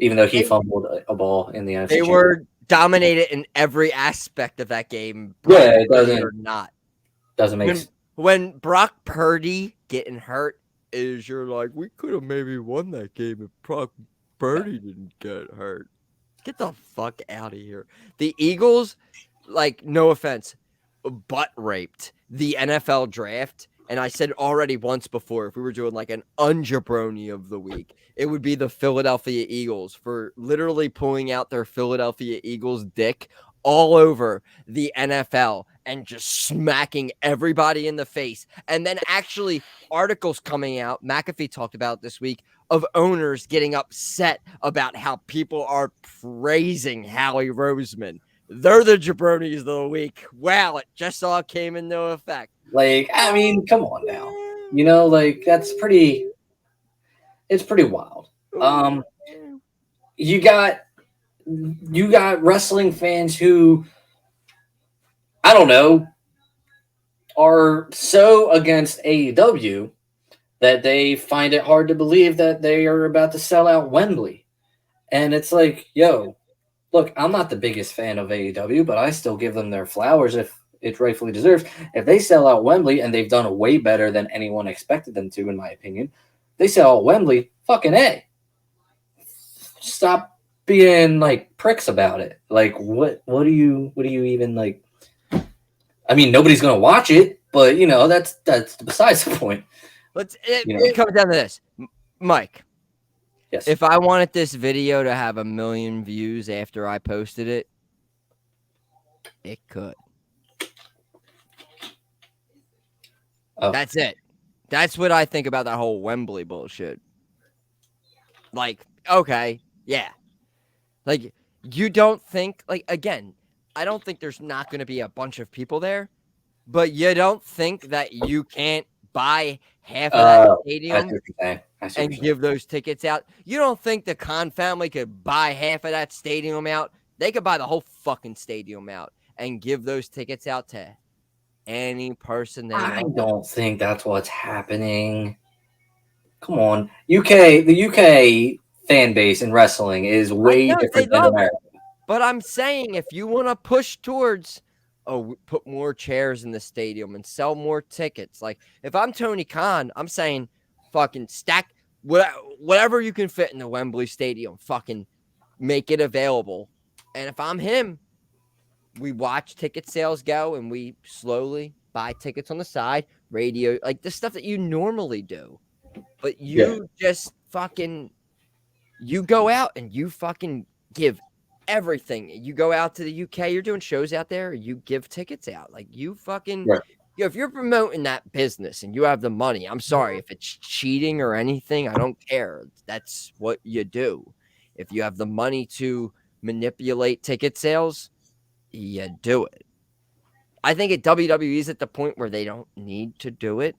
even though he fumbled a ball in the NFC. They were dominated in every aspect of that game. Yeah, it doesn't or not. Doesn't make sense. When Brock Purdy getting hurt is you're like, we could have maybe won that game if Brock Purdy didn't get hurt. Get the fuck out of here. The Eagles, like, no offense, butt raped the NFL draft. And I said already once before, if we were doing like an jaBROni of the week, it would be the Philadelphia Eagles for literally pulling out their Philadelphia Eagles dick all over the NFL and just smacking everybody in the face. And then actually articles coming out, McAfee talked about this week, of owners getting upset about how people are praising Howie Roseman. They're the jaBROnis of the week. Wow, it just all came into effect. Like, I mean, come on now. You know, like, it's pretty wild. You got wrestling fans who, I don't know, are so against AEW that they find it hard to believe that they are about to sell out Wembley. And it's like, yo, look, I'm not the biggest fan of AEW, but I still give them their flowers if it rightfully deserves. If they sell out Wembley, and they've done way better than anyone expected them to, in my opinion, they sell out Wembley, fucking A. Stop being like pricks about it. Like, what do you even like? I mean, nobody's gonna watch it, but you know, that's besides the point. It comes down to this, Mike. Yes. If I wanted this video to have 1 million views after I posted it, it could. Oh. That's it. That's what I think about that whole Wembley bullshit. Like, okay, yeah. Like, you don't think, like, again, I don't think there's not going to be a bunch of people there, but you don't think that you can't buy half of that I see stadium what you're saying. I see what and you're give those tickets out? You don't think the Khan family could buy half of that stadium out? They could buy the whole fucking stadium out and give those tickets out to any person they I want. don't think that's what's happening. Come on. The UK fan base in wrestling is way know, different they than love it. America. But I'm saying if you want to push towards, put more chairs in the stadium and sell more tickets. Like, if I'm Tony Khan, I'm saying fucking stack whatever you can fit in the Wembley Stadium, fucking make it available. And if I'm him, we watch ticket sales go and we slowly buy tickets on the side, radio, like the stuff that you normally do. But you just fucking, you go out and you fucking give everything. You go out to the UK, you're doing shows out there, you give tickets out. Like, you fucking, if you're promoting that business and you have the money, I'm sorry, if it's cheating or anything, I don't care. That's what you do. If you have the money to manipulate ticket sales, you do it. I think WWE is at the point where they don't need to do it.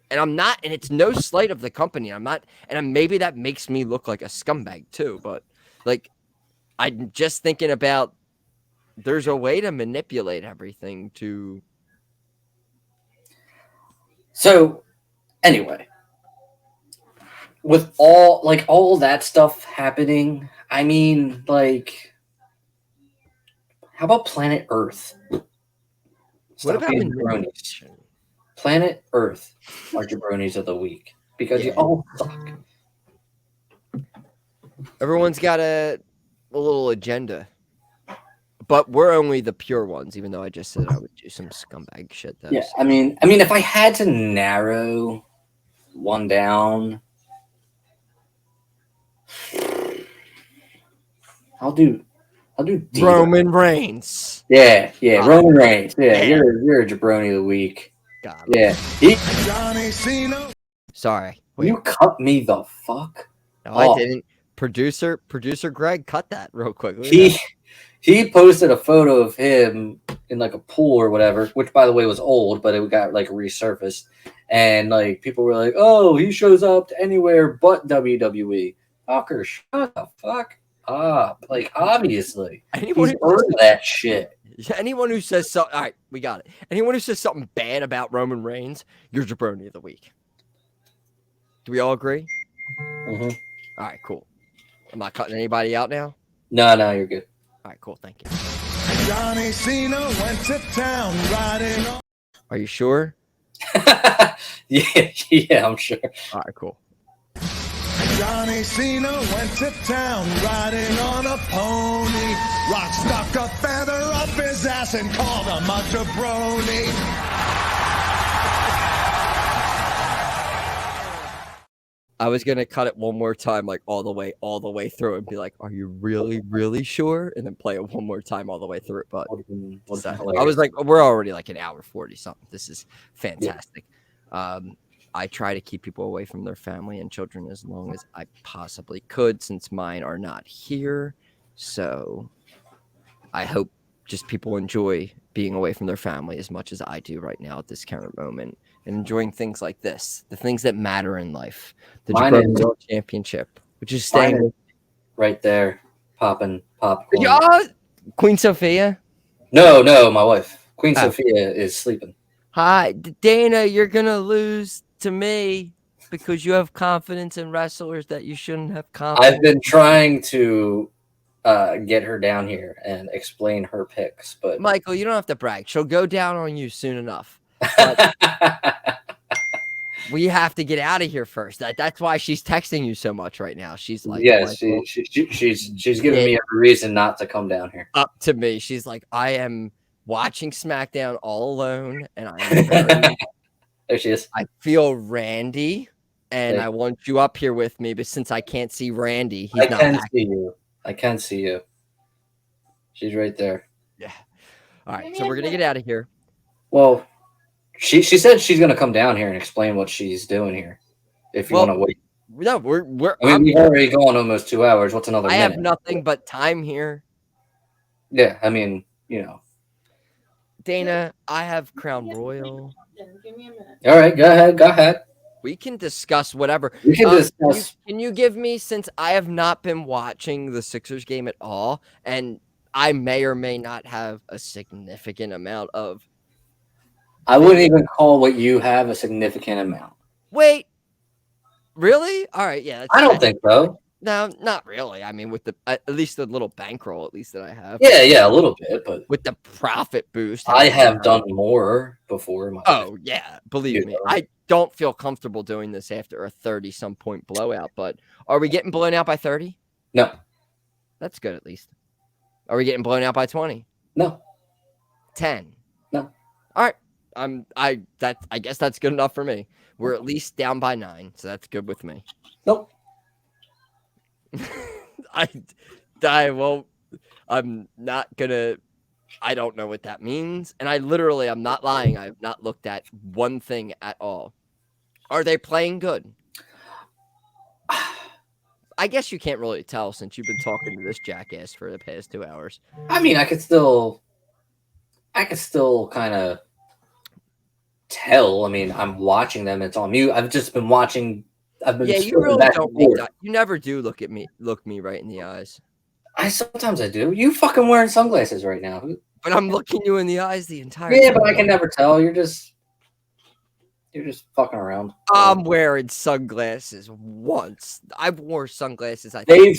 And I'm not, and it's no slight of the company. I'm not, and maybe that makes me look like a scumbag too, but like, I'm just thinking about there's a way to manipulate everything to. So, anyway, with all that stuff happening, I mean, like, how about Planet Earth? What about being jabronis? Planet Earth are jabronis of the week because you all suck. Everyone's got a little agenda, but we're only the pure ones. Even though I just said I would do some scumbag shit. Though, Yeah, I mean, if I had to narrow one down, I'll do Roman Reigns. Yeah, Roman Reigns. Yeah, you're a jabroni of the week. God. Yeah. Johnny Cena. Sorry. Wait. You cut me the fuck. No, I didn't. Producer Greg, cut that real quick. He posted a photo of him in like a pool or whatever, which by the way was old, but it got like resurfaced, and like people were like, "Oh, he shows up to anywhere but WWE." Fucker, shut the fuck up! Like, obviously, he's earned that shit. Anyone who says so, all right, we got it. Anyone who says something bad about Roman Reigns, you're jabroni of the week. Do we all agree? Mm-hmm. All right, cool. I'm not cutting anybody out now. No, you're good. All right, cool. Thank you. Johnny Cena went to town riding on. Are you sure? Yeah, I'm sure. All right, cool. Johnny Cena went to town riding on a pony. Rock stuck a feather up his ass and called him a jabroni. I was gonna cut it one more time, like all the way through, and be like, "Are you really, really sure?" And then play it one more time all the way through. But I was like, "We're already like an hour 40 something. This is fantastic." Yeah. I try to keep people away from their family and children as long as I possibly could, since mine are not here. So I hope just people enjoy being away from their family as much as I do right now at this current moment, and enjoying things like this, the things that matter in life. The jaBROni World Championship, which is staying right there, popping popcorn. Queen Sophia? No, my wife. Queen Sophia is sleeping. Hi, Dana, you're going to lose to me because you have confidence in wrestlers that you shouldn't have confidence. I've been trying to get her down here and explain her picks, but Michael, you don't have to brag. She'll go down on you soon enough. But we have to get out of here first. That's why she's texting you so much right now. She's like, yes, she's giving me every reason not to come down here. Up to me, she's like, I am watching SmackDown all alone, and I'm there she is. I feel Randy, and I want you up here with me, but since I can't see Randy, he's not. I can see you. She's right there. Yeah. All right, so we're gonna get out of here. Well, she said she's gonna come down here and explain what she's doing here. If you want to wait. No, we're. I mean, we've already gone almost 2 hours. What's another minute? I have nothing but time here. Yeah, I mean, Dana, I have Crown Royal. Give me a minute. All right, go ahead. Go ahead. We can discuss whatever. We can discuss. Can you give me, since I have not been watching the Sixers game at all, and I may or may not have a significant amount of. I wouldn't even call what you have a significant amount. Wait, really? All right, yeah. I don't think so. No, not really. I mean, with the at least the little bankroll, at least that I have. Yeah, a little bit, but with the profit boost, I have done more before. Oh yeah, believe me, I don't feel comfortable doing this after a 30-some point blowout. But are we getting blown out by 30? No, that's good at least. Are we getting blown out by 20? No. 10? No. All right. I guess that's good enough for me. We're at least down by 9, so that's good with me. Nope. I'm not gonna. I don't know what that means, and I'm not lying. I have not looked at one thing at all. Are they playing good? I guess you can't really tell since you've been talking to this jackass for the past 2 hours. I mean, I could still kind of tell. I mean, I'm watching them. It's on mute. I've just been watching. Yeah, you really don't. You never do look me right in the eyes. Sometimes I do. You fucking wearing sunglasses right now. But I'm looking you in the eyes the entire time. Yeah, time. but I can never tell. You're just fucking around. I'm wearing sunglasses once. I've wore sunglasses. I think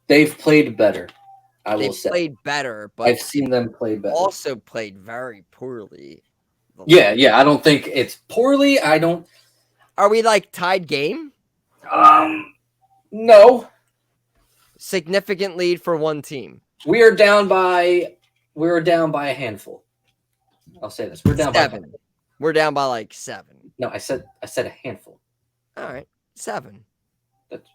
they've played better. I will say played better, but I've seen them play better. Also played very poorly. Yeah. I don't think it's poorly. I don't. Are we like tied game? No. Significant lead for one team. We are down by a handful. I'll say this. We're down 7. by 7. We're down by like 7. No, I said a handful. All right. 7. That's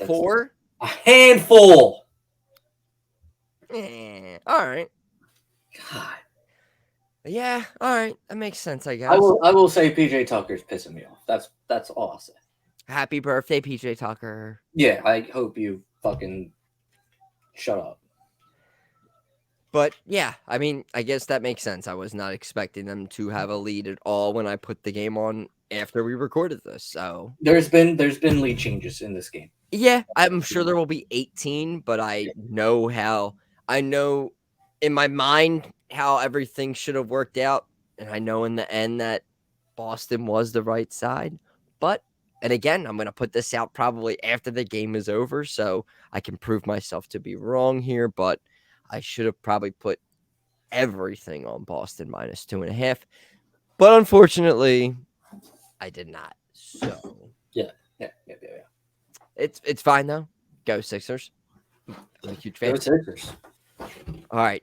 4? A handful. All right. God. Yeah, all right. That makes sense, I guess. I will say PJ Tucker's pissing me off. That's all I'll say. Happy birthday, PJ Tucker. Yeah, I hope you fucking shut up. But yeah, I mean, I guess that makes sense. I was not expecting them to have a lead at all when I put the game on after we recorded this. So there's been lead changes in this game. Yeah, I'm sure there will be 18, but I know in my mind how everything should have worked out, and I know in the end that Boston was the right side. And again, I'm going to put this out probably after the game is over, so I can prove myself to be wrong here, but I should have probably put everything on Boston minus 2.5. But unfortunately, I did not. So yeah. It's fine though. Go Sixers. I'm a huge fan. Go Sixers. All right.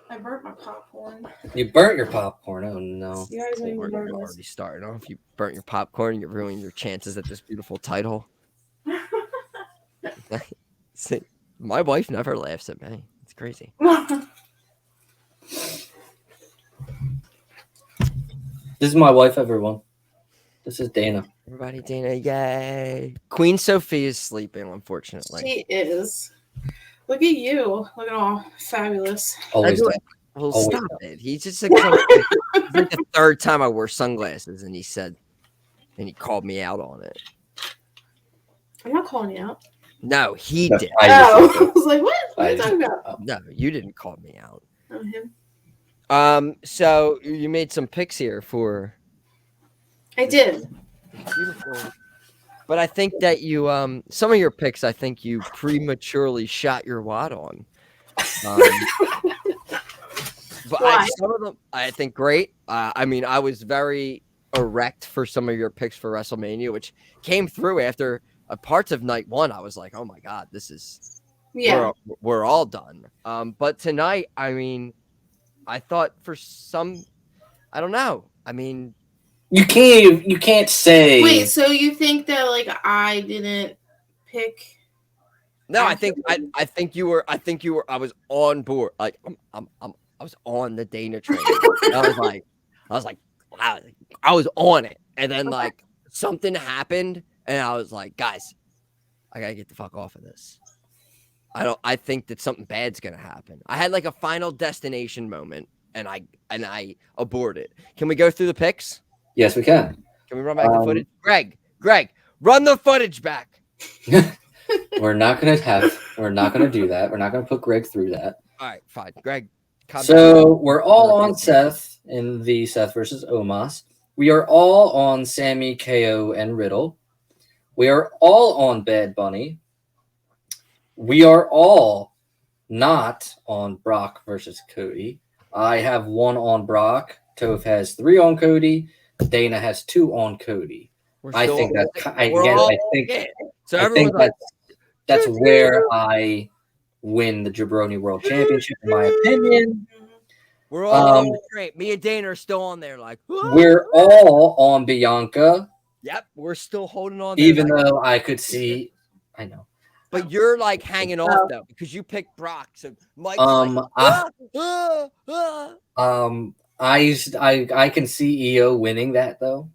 I burnt my popcorn. You burnt your popcorn. Oh no! You guys We're already starting off. You burnt your popcorn. You're ruining your chances at this beautiful title. See, my wife never laughs at me. It's crazy. This is my wife, everyone. This is Dana. Everybody, Dana, yay! Queen Sophie is sleeping, unfortunately. She is. Look at you, looking all fabulous. Always. Well, stop it. He's just like, it's like the third time I wore sunglasses, and he called me out on it. I'm not calling you out. No, he did. I was like, what? What are you talking about? No, you didn't call me out. Oh, him. So you made some picks here for. I did. Beautiful. But I think that you, some of your picks, I think you prematurely shot your wad on. But some of them, I think, great. I mean, I was very erect for some of your picks for WrestleMania, which came through after parts of night 1. I was like, oh my God, this is, we're all done. But tonight, I mean, I thought for some, I don't know. I mean, you can't say. Wait, so you think that like I didn't pick? No, I think you were. I was on board. Like I was on the Dana train. I was like, wow, I was on it. And then like something happened, and I was like, guys, I gotta get the fuck off of this. I think that something bad's gonna happen. I had like a Final Destination moment, and I aborted. Can we go through the picks? Yes, we can. Can we run back the footage? Greg, run the footage back. We're not gonna do that. We're not gonna put Greg through that. All right, fine. Greg. So we're all on Seth in the Seth versus Omos. We are all on Sammy, KO, and Riddle. We are all on Bad Bunny. We are all not on Brock versus Cody. I have 1 on Brock. Toph has 3 on Cody. Dana has 2 on Cody. I think that's where I win the Jabroni World Championship, in my opinion. We're all great. Me and Dana are still on there. Like, we're all on Bianca. Yep, we're still holding on. There, even though I could see, I know. But you're like hanging off though because you picked Brock. So Mike's I can see EO winning that though.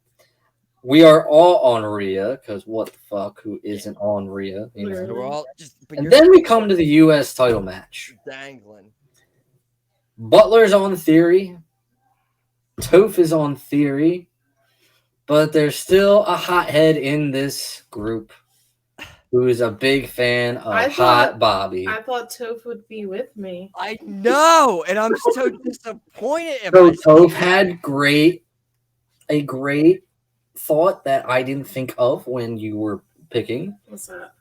We are all on Rhea because what the fuck? Who isn't on Rhea? You know? We're all and then we come to the U.S. title match. Dangling. Butler's on Theory. Toph is on Theory. But there's still a hothead in this group who is a big fan of Hot Bobby. I thought Toph would be with me. I know, and I'm so disappointed in So myself. Toph had a great thought that I didn't think of when you were picking. What's that?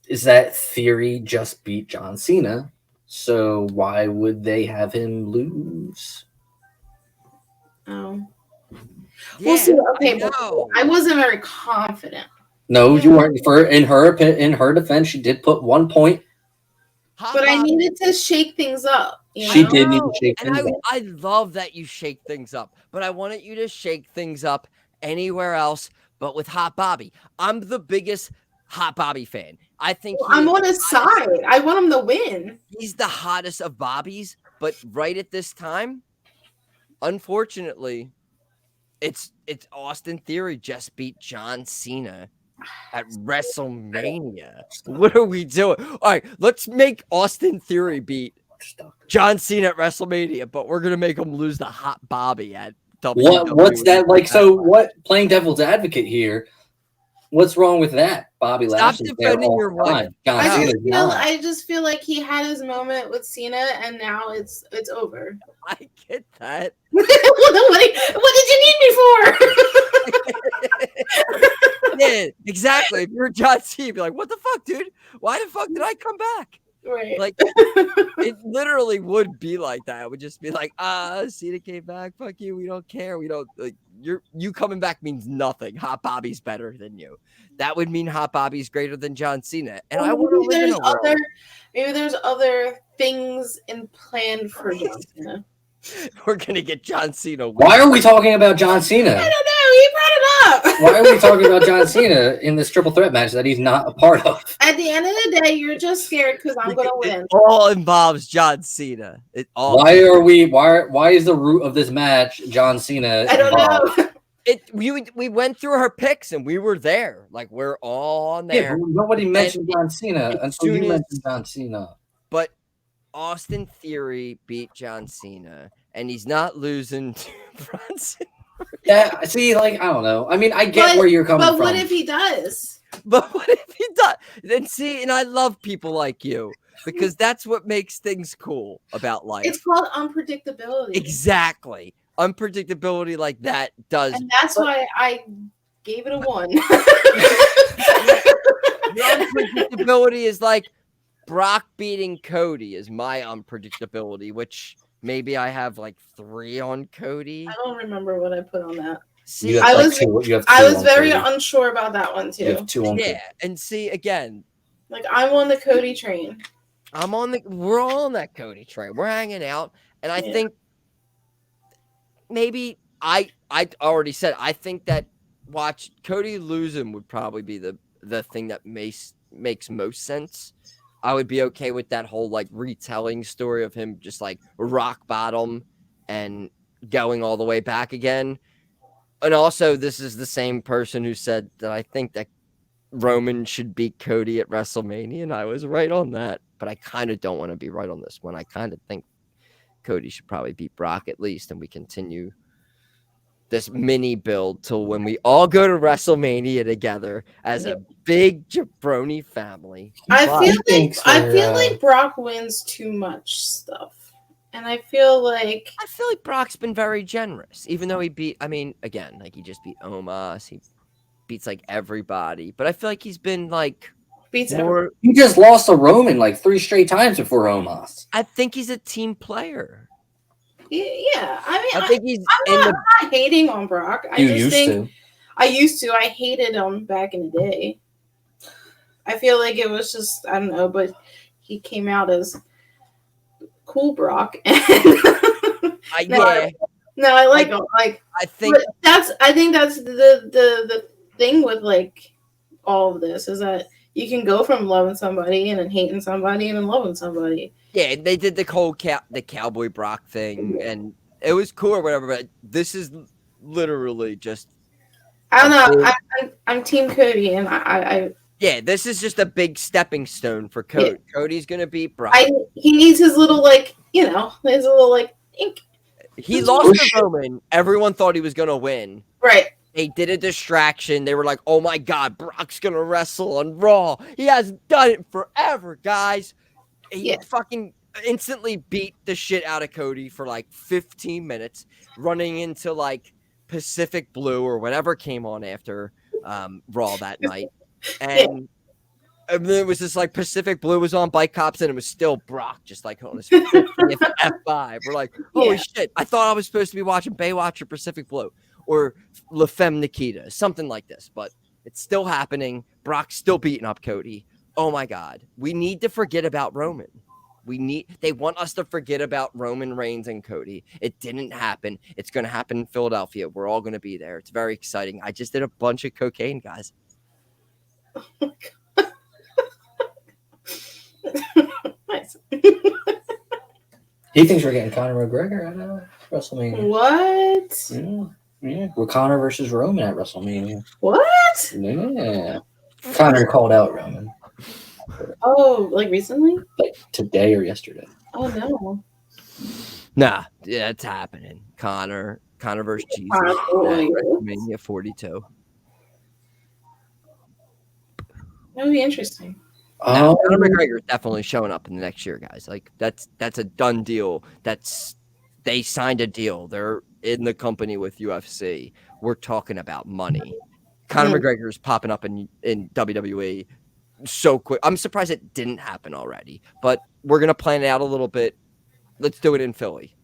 Is that Theory just beat John Cena? So why would they have him lose? Oh. Yeah, We'll see. Okay, I wasn't very confident. No, you weren't. In her defense, she did put 1 point. But I needed to shake things up. She did need to shake things up. I love that you shake things up, but I wanted you to shake things up anywhere else but with Hot Bobby. I'm the biggest Hot Bobby fan. I think I'm on his side. I want him to win. He's the hottest of Bobbies, but right at this time, unfortunately, it's Austin Theory just beat John Cena at WrestleMania. What are we doing? All right, let's make Austin Theory beat John Cena at WrestleMania, but we're gonna make him lose the Hot Bobby at WWE. What's that like? So what? Playing devil's advocate here. What's wrong with that? Bobby Lashley. Stop defending your wife. I just feel like he had his moment with Cena, and now it's over. I get that. what did you need me for? Yeah, exactly. If you're John Cena, you'd be like, "What the fuck, dude? Why the fuck did I come back?" Right. Like, it literally would be like that. It would just be like, Cena came back. Fuck you. We don't care. We don't like you coming back means nothing. Hot Bobby's better than you. That would mean Hot Bobby's greater than John Cena. And I want to live in a world. Maybe there's other things in plan for John Cena. We're gonna get John Cena. Why are we talking about John Cena? I don't know. He brought it up. Why are we talking about John Cena in this triple threat match that he's not a part of? At the end of the day, you're just scared because I'm gonna win. It all involves John Cena. Why is the root of this match John Cena? I don't know. We went through her picks and we were there. Like we're all on there. Yeah, but nobody mentioned John Cena until you mentioned John Cena. But Austin Theory beat John Cena, and he's not losing to Bronson. Yeah, see, like I don't know. I mean, I get where you're coming from. But what if he does? But what if he does? Then see, and I love people like you because that's what makes things cool about life. It's called unpredictability. Exactly. Unpredictability like that does. And that's why I gave it a 1. The unpredictability is like Brock beating Cody is my unpredictability, which maybe I have like 3 on Cody. I don't remember what I put on that. See, I was very unsure about that one too. You have 2 on Cody. And see again. Like I'm on the Cody train. We're all on that Cody train. We're hanging out. And I think maybe I already said I think that watch Cody lose him would probably be the thing that makes most sense. I would be okay with that whole like retelling story of him just like rock bottom and going all the way back again. And also, this is the same person who said that I think that Roman should beat Cody at WrestleMania, and I was right on that. But I kind of don't want to be right on this one. I kind of think Cody should probably beat Brock at least, and we continue this mini build till when we all go to WrestleMania together as a big jaBROni family. I feel like Brock wins too much stuff, and I feel like Brock's been very generous, even though he beat. I mean, again, like he just beat Omos, he beats like everybody, but I feel like he's been like more. He just lost to Roman like 3 straight times before Omos. I think he's a team player. Yeah, I mean, I think he's. I'm not hating on Brock. I used to. I hated him back in the day. I feel like it was just, I don't know, but he came out as cool Brock. And I like him. Like, I think that's the thing with like all of this is that you can go from loving somebody and then hating somebody and then loving somebody. Yeah, they did the the Cowboy Brock thing, and it was cool or whatever. But this is literally just. I don't know. I'm Team Cody, and Yeah, this is just a big stepping stone for Cody. Yeah. Cody's gonna beat Brock. He needs his little his little ink. He lost to Roman. Everyone thought he was gonna win. Right. They did a distraction. They were like, "Oh my God, Brock's gonna wrestle on Raw. He hasn't done it forever, guys." He fucking instantly beat the shit out of Cody for like 15 minutes, running into like Pacific Blue or whatever came on after Raw that night. And it was just like Pacific Blue was on Bike Cops and it was still Brock just like on his 50th F5. We're like, holy shit. I thought I was supposed to be watching Baywatch or Pacific Blue or La Femme Nikita, something like this, but it's still happening. Brock's still beating up Cody. Oh my God. We need to forget about Roman. They want us to forget about Roman Reigns and Cody. It didn't happen. It's going to happen in Philadelphia. We're all going to be there. It's very exciting. I just did a bunch of cocaine, guys. Oh my God. Nice. He thinks we're getting Conor McGregor at WrestleMania. What? Yeah. We're Conor versus Roman at WrestleMania. What? Yeah. Conor called out Roman. Oh, like recently? Like today or yesterday. Oh no. Nah, yeah, it's happening. Conor versus Jesus at WrestleMania 42. That would be interesting. Conor McGregor is definitely showing up in the next year, guys. Like that's a done deal. They signed a deal. They're in the company with UFC. We're talking about money. Conor McGregor is popping up in WWE so quick. I'm surprised it didn't happen already, but we're gonna plan it out a little bit. Let's do it in Philly.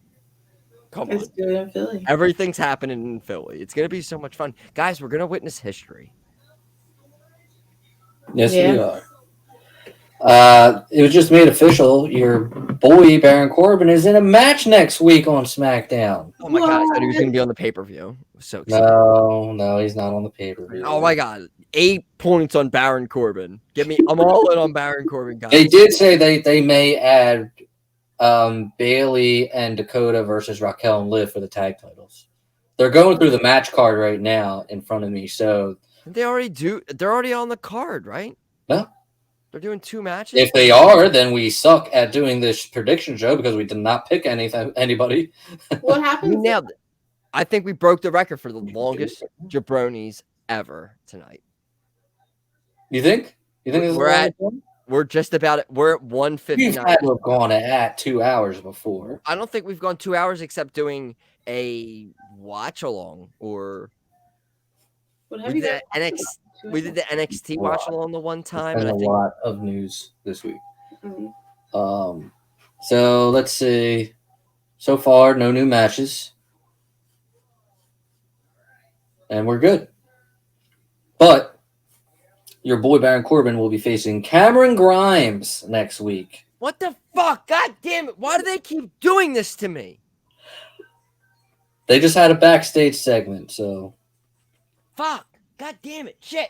Let's do it in Philly. Everything's happening in Philly. It's gonna be so much fun, guys. We're gonna witness history. Yes, we are. It was just made official. Your boy Baron Corbin is in a match next week on SmackDown. Oh my God! I thought he was going to be on the pay-per-view. So excited. No, he's not on the pay-per-view. Oh my God! 8 points on Baron Corbin. I'm all in on Baron Corbin, guys. They did say they may add Bailey and Dakota versus Raquel and Liv for the tag titles. They're going through the match card right now in front of me. So they already do. They're already on the card, right? No. They're doing 2 matches? If they are, then we suck at doing this prediction show because we did not pick anybody. What happened? We nailed it. I think we broke the record for the longest jaBROnis ever tonight. You think? You think we're just about it. We're at 1:59. You've had to have gone at 2 hours before. I don't think we've gone 2 hours except doing a watch along or what have you done? We did the NXT watch along the one time. And I think a lot of news this week. Mm-hmm. So let's see. So far, no new matches. And we're good. But your boy Baron Corbin will be facing Cameron Grimes next week. What the fuck? God damn it. Why do they keep doing this to me? They just had a backstage segment, so. Fuck. God damn it. Shit.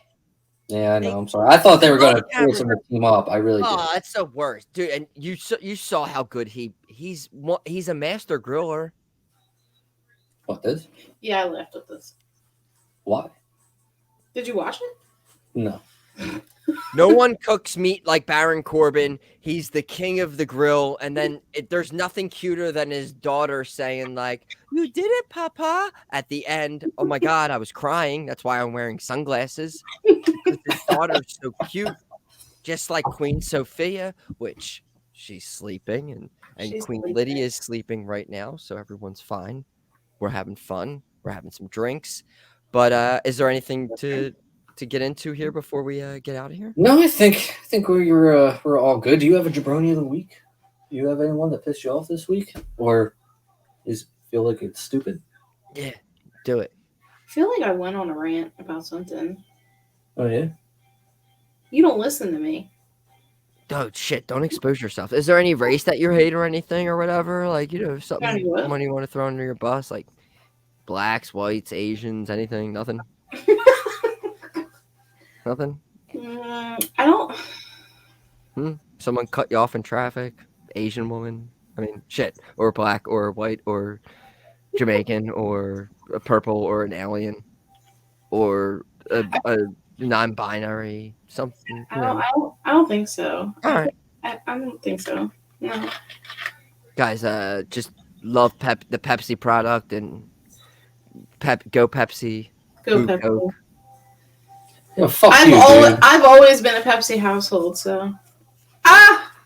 Yeah, I know. I'm sorry. I thought they were going to force him to team up. I really did. Oh, that's the worst. Dude, and you saw how good he's a master griller. What, this? Yeah, I left with this. Why? Did you watch it? No. No one cooks meat like Baron Corbin. He's the king of the grill. And then there's nothing cuter than his daughter saying, like, "You did it, Papa," at the end. Oh my God, I was crying. That's why I'm wearing sunglasses. His daughter's so cute. Just like Queen Sophia, which she's sleeping, and Queen Lydia is sleeping right now. So everyone's fine. We're having fun. We're having some drinks. But is there anything to get into here before we get out of here? No, I think we're all good. Do you have a jabroni of the week? Do you have anyone that pissed you off this week, or feel like it's stupid? Yeah, do it. I feel like I went on a rant about something. Oh yeah. You don't listen to me. Oh shit! Don't expose yourself. Is there any race that you hate or anything or whatever? Like, something someone you want to throw under your bus, like blacks, whites, Asians, anything? Nothing. Nothing. I don't. Someone cut you off in traffic. Asian woman. I mean, shit. Or black, or white, or Jamaican, or a purple, or an alien, or a non-binary, something. I don't think so. All right. I don't think so. No. Guys, just love the Pepsi product and go Pepsi. Go Pepsi. Coke. Yeah, fuck I've always been a Pepsi household, so.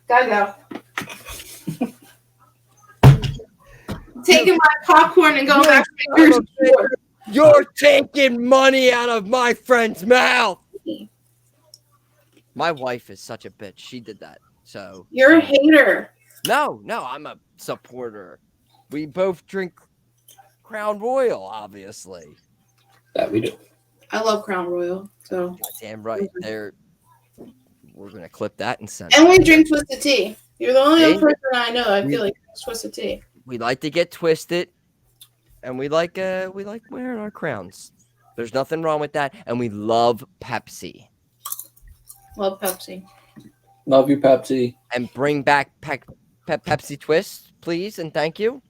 Gotta go. Taking my popcorn and going back to my store. You're taking money out of my friend's mouth. My wife is such a bitch. She did that. So you're a hater. No, I'm a supporter. We both drink Crown Royal, obviously. That we do. I love Crown Royal. So goddamn right. We're gonna clip that and send. And we drink Twisted Tea. You're the only other person I know. I feel like it's Twisted Tea. We like to get twisted. And we like wearing our crowns. There's nothing wrong with that. And we love Pepsi. Love Pepsi. Love you, Pepsi. And bring back Pepsi Twist, please, and thank you.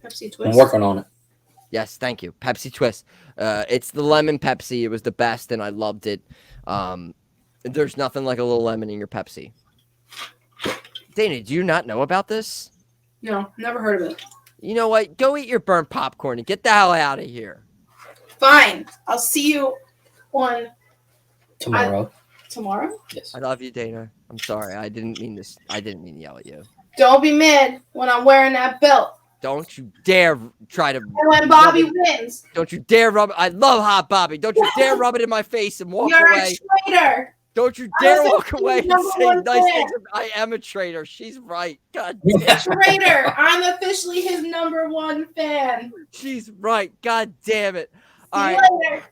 Pepsi Twist. I'm working on it. Yes, thank you. Pepsi Twist. It's the lemon Pepsi. It was the best, and I loved it. There's nothing like a little lemon in your Pepsi. Dana, do you not know about this? No, never heard of it. You know what? Go eat your burnt popcorn and get the hell out of here. Fine. I'll see you on tomorrow. Tomorrow? Yes. I love you, Dana. I'm sorry. I didn't mean this. I didn't mean to yell at you. Don't be mad when I'm wearing that belt. Don't you dare try to. And when Bobby wins. Don't you dare rub it. I love hot Bobby. Don't you dare rub it in my face and walk You're away. A traitor. Don't you dare walk away and say nice things. I am a traitor. She's right. God damn. Traitor. I'm officially his #1 fan. She's right. God damn it. All See right. you later.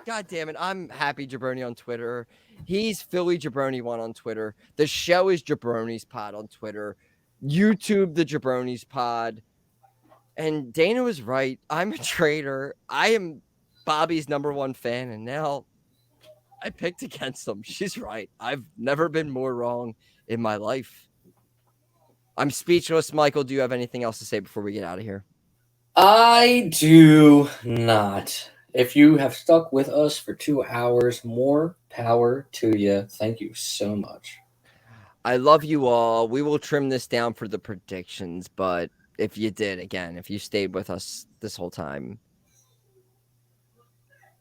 God damn it. I'm happy jaBROni on Twitter. He's Philly jaBROni1 on Twitter. The show is jaBROni's Pod on Twitter. YouTube the jaBROni's Pod. And Dana was right. I'm a traitor. I am Bobby's #1 fan, and now I picked against him. She's right. I've never been more wrong in my life. I'm speechless. Michael, do you have anything else to say before we get out of here? I do not. If you have stuck with us for 2 hours, more power to you. Thank you so much. I love you all. We will trim this down for the predictions, but if you did, again, if you stayed with us this whole time,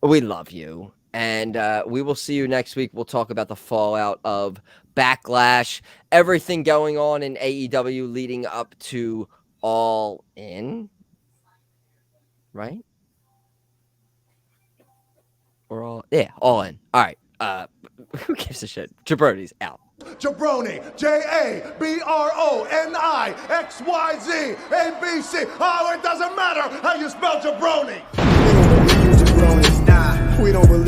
we love you. And we will see you next week. We'll talk about the fallout of Backlash, everything going on in AEW leading up to All In. Right? Or All In. All right. Who gives a shit? jaBROni's out. jaBROni, jaBROni, XYZ, ABC. Oh, it doesn't matter how you spell jaBROni. We don't believe